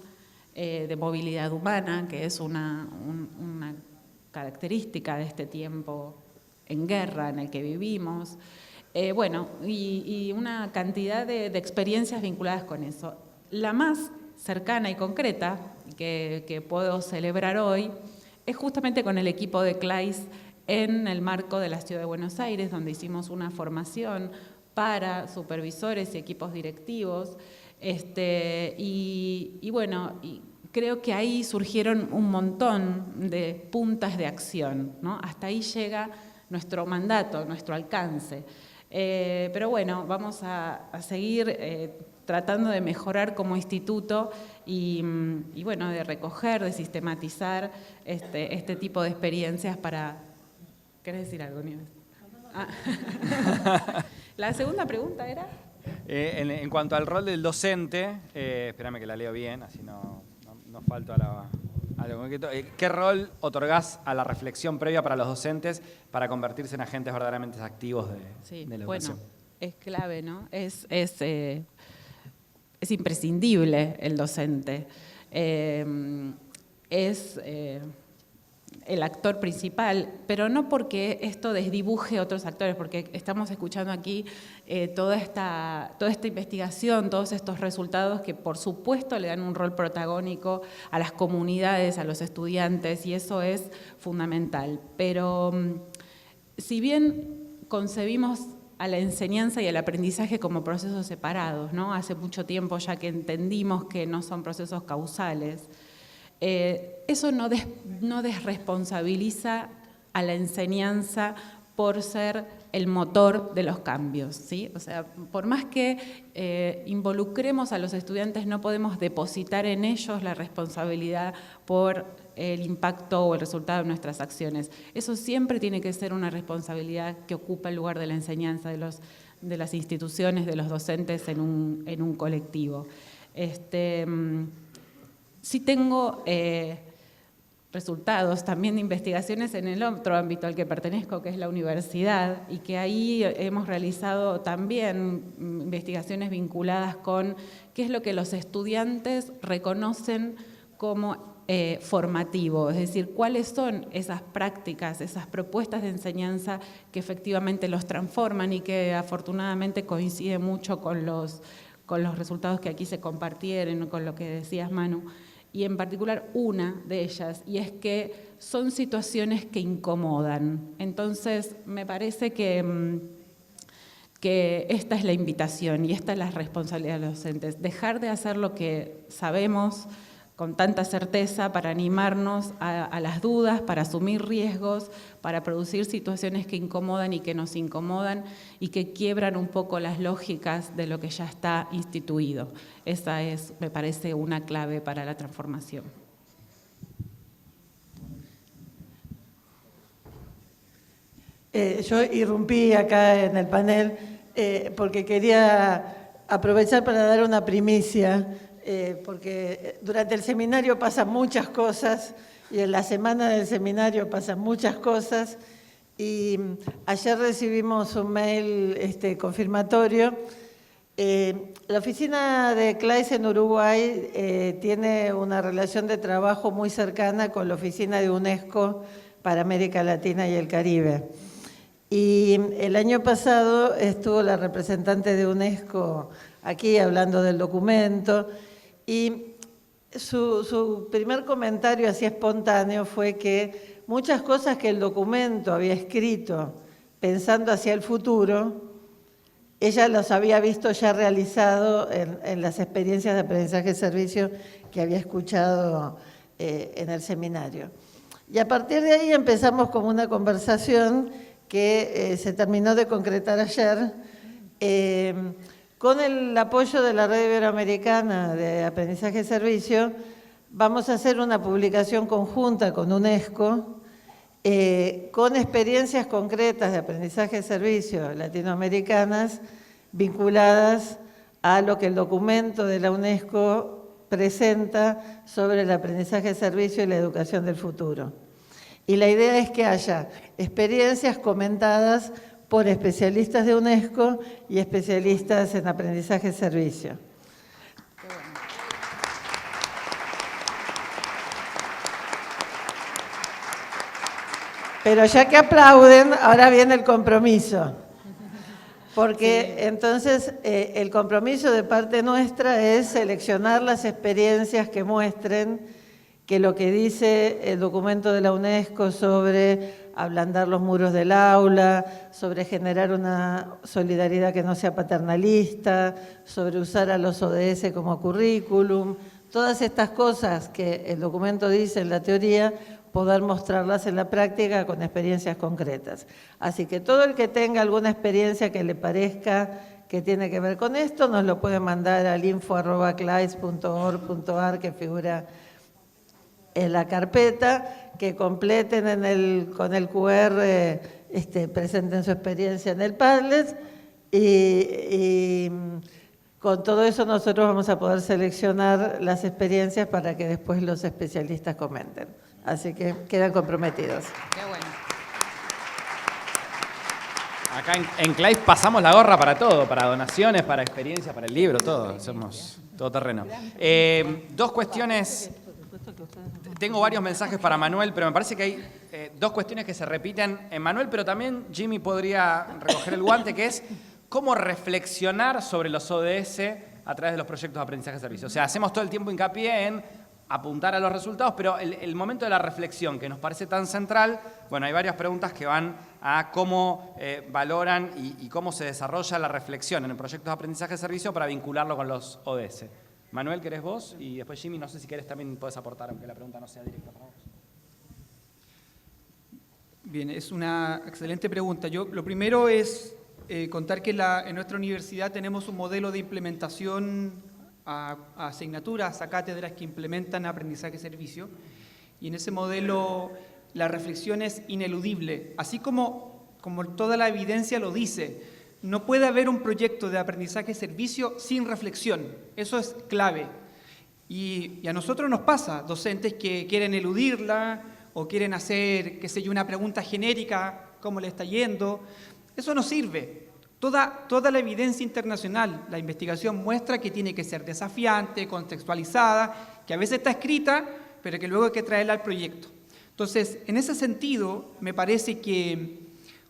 de movilidad humana, que es una característica de este tiempo en guerra en el que vivimos, bueno, y una cantidad de experiencias vinculadas con eso. La más cercana y concreta que puedo celebrar hoy es justamente con el equipo de CLAIS en el marco de la Ciudad de Buenos Aires, donde hicimos una formación para supervisores y equipos directivos, y bueno, y creo que ahí surgieron un montón de puntas de acción, ¿no? Hasta ahí llega nuestro mandato, nuestro alcance. Pero bueno, vamos a seguir tratando de mejorar como instituto y bueno, de recoger, de sistematizar este tipo de experiencias para... ¿Querés decir algo, Nieves? Ah. La segunda pregunta era... En cuanto al rol del docente, espérame que la leo bien, así no falto a lo concreto. ¿Qué rol otorgás a la reflexión previa para los docentes para convertirse en agentes verdaderamente activos de la educación? Bueno, es clave, ¿no? Es imprescindible el docente. Es el actor principal, pero no porque esto desdibuje otros actores, porque estamos escuchando aquí toda esta investigación, todos estos resultados que por supuesto le dan un rol protagónico a las comunidades, a los estudiantes, y eso es fundamental. Pero si bien concebimos a la enseñanza y al aprendizaje como procesos separados, ¿no? Hace mucho tiempo ya que entendimos que no son procesos causales, eso no desresponsabiliza a la enseñanza por ser el motor de los cambios, ¿sí? O sea, por más que involucremos a los estudiantes, no podemos depositar en ellos la responsabilidad por el impacto o el resultado de nuestras acciones. Eso siempre tiene que ser una responsabilidad que ocupa el lugar de la enseñanza, de las instituciones, de los docentes en un colectivo. Sí tengo resultados también de investigaciones en el otro ámbito al que pertenezco, que es la universidad, y que ahí hemos realizado también investigaciones vinculadas con qué es lo que los estudiantes reconocen como formativo, es decir, cuáles son esas prácticas, esas propuestas de enseñanza que efectivamente los transforman y que afortunadamente coincide mucho con los resultados que aquí se compartieron, con lo que decías, Manu. Y en particular una de ellas, y es que son situaciones que incomodan. Entonces, me parece que esta es la invitación y esta es la responsabilidad de los docentes. Dejar de hacer lo que sabemos con tanta certeza para animarnos a las dudas, para asumir riesgos, para producir situaciones que incomodan y que nos incomodan y que quiebran un poco las lógicas de lo que ya está instituido. Esa es, me parece, una clave para la transformación. Yo irrumpí acá en el panel porque quería aprovechar para dar una primicia, porque durante el seminario pasan muchas cosas y en la semana del seminario pasan muchas cosas, y ayer recibimos un mail confirmatorio. La oficina de CLAIS en Uruguay tiene una relación de trabajo muy cercana con la oficina de UNESCO para América Latina y el Caribe. Y el año pasado estuvo la representante de UNESCO aquí hablando del documento, y su primer comentario así espontáneo fue que muchas cosas que el documento había escrito pensando hacia el futuro, ella los había visto ya realizado en las experiencias de aprendizaje de servicio que había escuchado en el seminario. Y a partir de ahí empezamos con una conversación que se terminó de concretar ayer, con el apoyo de la Red Iberoamericana de Aprendizaje y Servicio. Vamos a hacer una publicación conjunta con UNESCO, con experiencias concretas de aprendizaje y servicio latinoamericanas vinculadas a lo que el documento de la UNESCO presenta sobre el aprendizaje y servicio y la educación del futuro. Y la idea es que haya experiencias comentadas por especialistas de UNESCO y especialistas en aprendizaje y servicio. Pero ya que aplauden, ahora viene el compromiso. Porque entonces el compromiso de parte nuestra es seleccionar las experiencias que muestren que lo que dice el documento de la UNESCO sobre ablandar los muros del aula, sobre generar una solidaridad que no sea paternalista, sobre usar a los ODS como currículum, todas estas cosas que el documento dice en la teoría, poder mostrarlas en la práctica con experiencias concretas. Así que todo el que tenga alguna experiencia que le parezca que tiene que ver con esto, nos lo puede mandar al info@claes.org.ar, que figura en la carpeta, que completen con el QR, presenten su experiencia en el Padlet, y con todo eso nosotros vamos a poder seleccionar las experiencias para que después los especialistas comenten. Así que quedan comprometidos. Qué bueno. Acá en CLAES pasamos la gorra para todo, para donaciones, para experiencias, para el libro, todo. Somos todo terreno. Dos cuestiones. Tengo varios mensajes para Manuel, pero me parece que hay dos cuestiones que se repiten en Manuel, pero también Jimmy podría recoger el guante, que es cómo reflexionar sobre los ODS a través de los proyectos de aprendizaje de servicio. O sea, hacemos todo el tiempo hincapié en apuntar a los resultados, pero el momento de la reflexión, que nos parece tan central, bueno, hay varias preguntas que van a cómo valoran y cómo se desarrolla la reflexión en el proyecto de aprendizaje de servicio para vincularlo con los ODS. Manuel, ¿querés vos? Y después Jimmy, no sé si querés también podés aportar, aunque la pregunta no sea directa para vos. Bien, es una excelente pregunta. Lo primero es contar que en nuestra universidad tenemos un modelo de implementación a asignaturas, a cátedras que implementan aprendizaje y servicio, y en ese modelo la reflexión es ineludible, así como toda la evidencia lo dice. No puede haber un proyecto de aprendizaje y servicio sin reflexión, eso es clave. Y a nosotros nos pasa, docentes que quieren eludirla o quieren hacer, qué sé yo, una pregunta genérica, ¿cómo le está yendo? Eso no sirve. Toda la evidencia internacional, la investigación muestra que tiene que ser desafiante, contextualizada, que a veces está escrita, pero que luego hay que traerla al proyecto. Entonces, en ese sentido, me parece que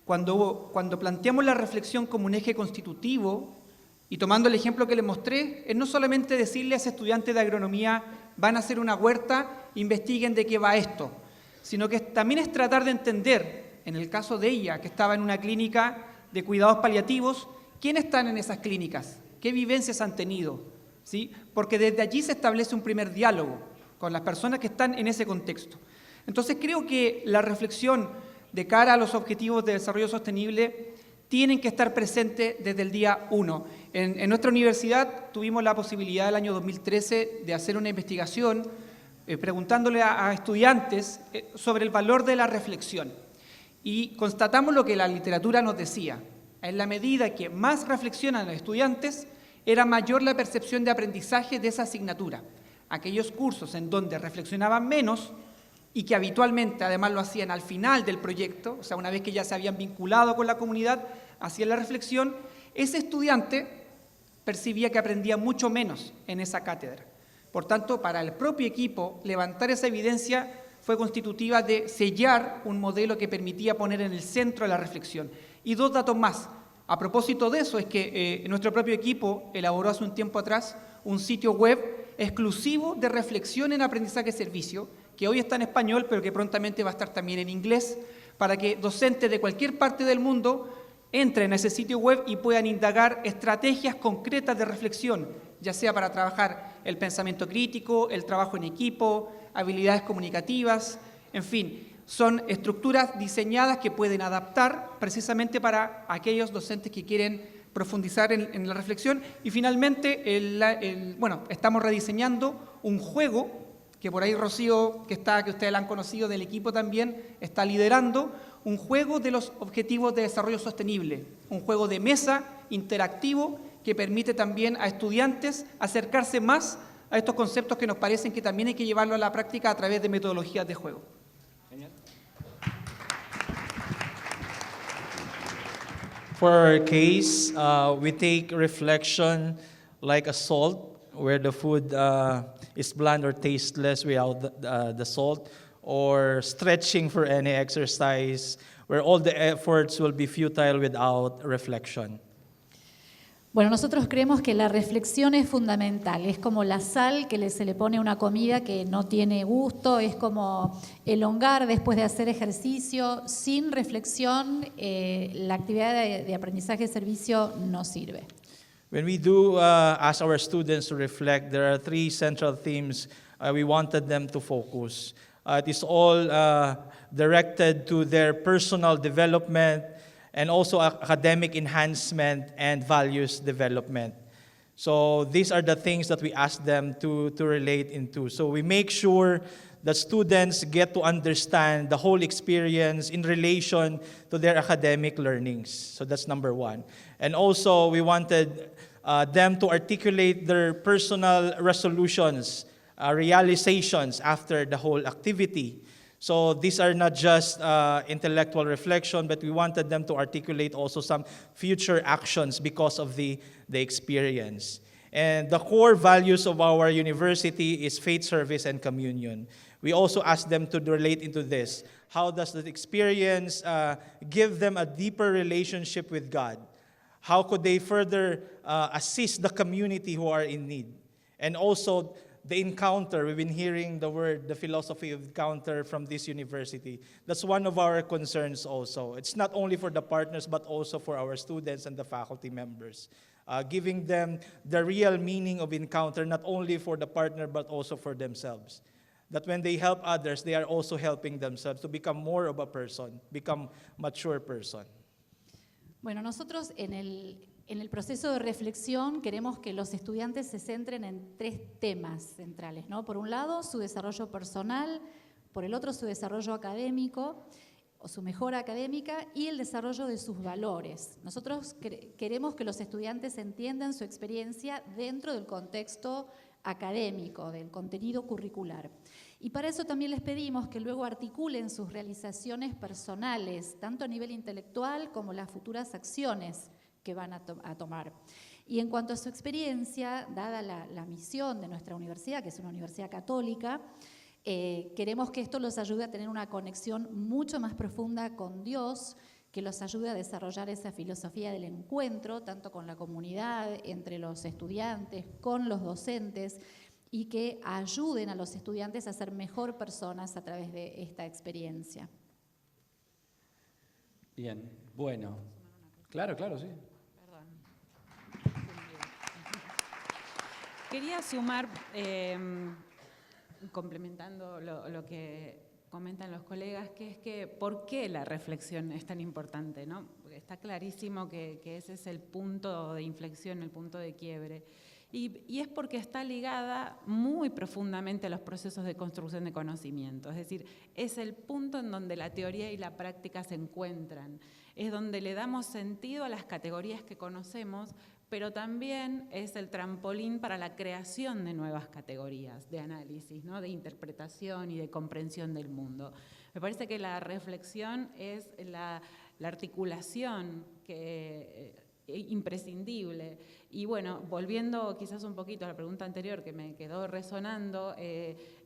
cuando planteamos la reflexión como un eje constitutivo, y tomando el ejemplo que les mostré, es no solamente decirle a ese estudiante de agronomía, van a hacer una huerta, investiguen de qué va esto, sino que también es tratar de entender, en el caso de ella, que estaba en una clínica de cuidados paliativos, ¿quiénes están en esas clínicas? ¿Qué vivencias han tenido? ¿Sí? Porque desde allí se establece un primer diálogo con las personas que están en ese contexto. Entonces creo que la reflexión de cara a los objetivos de desarrollo sostenible tienen que estar presentes desde el día 1. En nuestra universidad tuvimos la posibilidad el año 2013 de hacer una investigación preguntándole a estudiantes sobre el valor de la reflexión. Y constatamos lo que la literatura nos decía. En la medida que más reflexionan los estudiantes, era mayor la percepción de aprendizaje de esa asignatura. Aquellos cursos en donde reflexionaban menos y que habitualmente además lo hacían al final del proyecto, o sea, una vez que ya se habían vinculado con la comunidad, hacían la reflexión, ese estudiante percibía que aprendía mucho menos en esa cátedra. Por tanto, para el propio equipo, levantar esa evidencia fue constitutiva de sellar un modelo que permitía poner en el centro la reflexión. Y dos datos más. A propósito de eso, es que nuestro propio equipo elaboró hace un tiempo atrás un sitio web exclusivo de reflexión en aprendizaje y servicio, que hoy está en español, pero que prontamente va a estar también en inglés, para que docentes de cualquier parte del mundo entren a ese sitio web y puedan indagar estrategias concretas de reflexión, ya sea para trabajar el pensamiento crítico, el trabajo en equipo, habilidades comunicativas, en fin, Son estructuras diseñadas que pueden adaptar precisamente para aquellos docentes que quieren profundizar en la reflexión. Y finalmente, estamos rediseñando un juego que por ahí Rocío, que ustedes la han conocido del equipo también, está liderando, un juego de los Objetivos de Desarrollo Sostenible, un juego de mesa interactivo que permite también a estudiantes acercarse más a estos conceptos que nos parecen que también hay que llevarlo a la práctica a través de metodologías de juego. For our case, we take reflection like a salt, where the food is bland or tasteless without the salt, or stretching for any exercise, where all the efforts will be futile without reflection. Bueno, nosotros creemos que la reflexión es fundamental, es como la sal que se le pone a una comida que no tiene gusto, es como elongar después de hacer ejercicio. Sin reflexión, la actividad de aprendizaje de servicio no sirve. When we do ask our students to reflect, there are 3 central themes we wanted them to focus. It is all directed to their personal development, and also academic enhancement and values development. So these are the things that we ask them to relate into. So we make sure that students get to understand the whole experience in relation to their academic learnings. So that's number 1. And also we wanted them to articulate their personal resolutions, realizations after the whole activity. So these are not just intellectual reflection, but we wanted them to articulate also some future actions because of the experience. And the core values of our university is faith, service, and communion. We also asked them to relate into this. How does the experience give them a deeper relationship with God? How could they further assist the community who are in need? And also, the encounter, we've been hearing the word, the philosophy of encounter from this university. That's one of our concerns also. It's not only for the partners, but also for our students and the faculty members. Giving them the real meaning of encounter, not only for the partner, but also for themselves. That when they help others, they are also helping themselves to become more of a person, become mature person. Bueno, nosotros en el proceso de reflexión queremos que los estudiantes se centren en 3 temas centrales, ¿no? Por un lado, su desarrollo personal, por el otro, su desarrollo académico o su mejora académica y el desarrollo de sus valores. Nosotros queremos que los estudiantes entiendan su experiencia dentro del contexto académico, del contenido curricular. Y para eso también les pedimos que luego articulen sus realizaciones personales, tanto a nivel intelectual como las futuras acciones que van a tomar. Y en cuanto a su experiencia, dada la misión de nuestra universidad, que es una universidad católica, queremos que esto los ayude a tener una conexión mucho más profunda con Dios, que los ayude a desarrollar esa filosofía del encuentro, tanto con la comunidad, entre los estudiantes, con los docentes, y que ayuden a los estudiantes a ser mejor personas a través de esta experiencia. Bien, bueno. Claro, sí. Perdón. Quería sumar, complementando lo que comentan los colegas, que es que ¿por qué la reflexión es tan importante, ¿no? Porque está clarísimo que ese es el punto de inflexión, el punto de quiebre. Y es porque está ligada muy profundamente a los procesos de construcción de conocimiento. Es decir, es el punto en donde la teoría y la práctica se encuentran. Es donde le damos sentido a las categorías que conocemos, pero también es el trampolín para la creación de nuevas categorías de análisis, ¿no? De interpretación y de comprensión del mundo. Me parece que la reflexión es la articulación imprescindible. Y bueno, volviendo quizás un poquito a la pregunta anterior que me quedó resonando,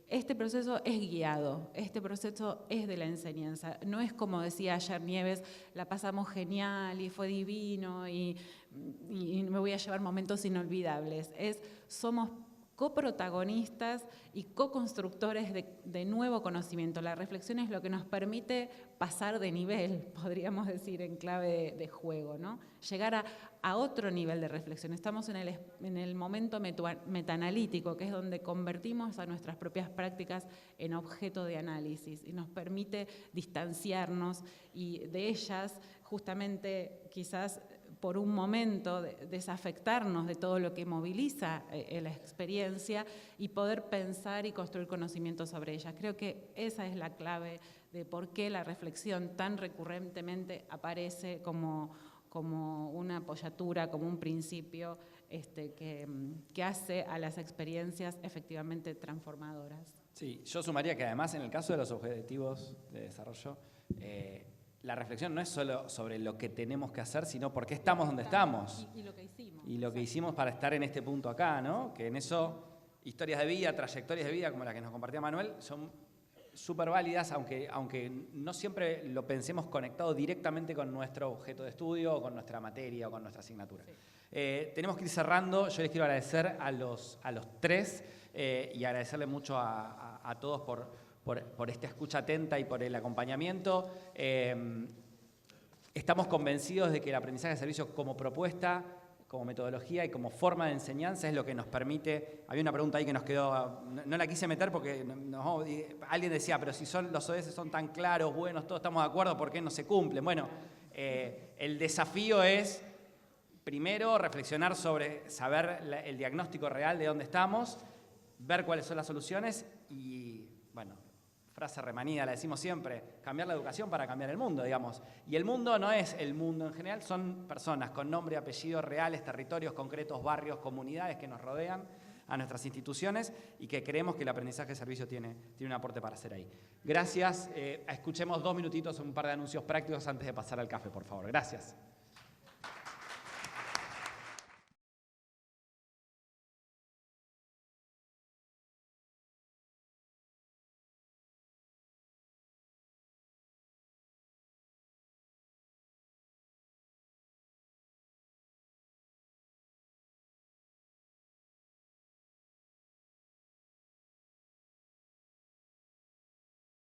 este proceso es guiado, este proceso es de la enseñanza. No es como decía ayer Nieves, la pasamos genial y fue divino y me voy a llevar momentos inolvidables. Somos coprotagonistas y co-constructores de nuevo conocimiento. La reflexión es lo que nos permite pasar de nivel, podríamos decir, en clave de juego, ¿no? Llegar a otro nivel de reflexión. Estamos en el momento metaanalítico, que es donde convertimos a nuestras propias prácticas en objeto de análisis y nos permite distanciarnos y de ellas, justamente, quizás por un momento desafectarnos de todo lo que moviliza la experiencia y poder pensar y construir conocimiento sobre ellas. Creo que esa es la clave de por qué la reflexión tan recurrentemente aparece como una apoyatura, como un principio que hace a las experiencias efectivamente transformadoras. Sí, yo sumaría que además en el caso de los objetivos de desarrollo, la reflexión no es solo sobre lo que tenemos que hacer, sino por qué estamos donde estamos. Y lo que hicimos. Y lo que hicimos para estar en este punto acá, ¿no? Que en eso, historias de vida, trayectorias de vida, como la que nos compartía Manuel, son súper válidas, aunque no siempre lo pensemos conectado directamente con nuestro objeto de estudio, o con nuestra materia, o con nuestra asignatura. Sí. Tenemos que ir cerrando. Yo les quiero agradecer a los tres y agradecerle mucho a todos por esta escucha atenta y por el acompañamiento. Estamos convencidos de que el aprendizaje de servicios como propuesta, como metodología y como forma de enseñanza es lo que nos permite. Había una pregunta ahí que nos quedó, no la quise meter porque alguien decía, pero si los ODS son tan claros, buenos, todos estamos de acuerdo, ¿por qué no se cumplen? Bueno, el desafío es, primero, reflexionar sobre saber el diagnóstico real de dónde estamos, ver cuáles son las soluciones y, bueno, frase remanida, la decimos siempre, cambiar la educación para cambiar el mundo, digamos. Y el mundo no es el mundo en general, son personas con nombre, apellidos reales, territorios concretos, barrios, comunidades que nos rodean a nuestras instituciones y que creemos que el aprendizaje de servicio tiene un aporte para hacer ahí. Gracias. Escuchemos 2 minutitos, un par de anuncios prácticos antes de pasar al café, por favor. Gracias.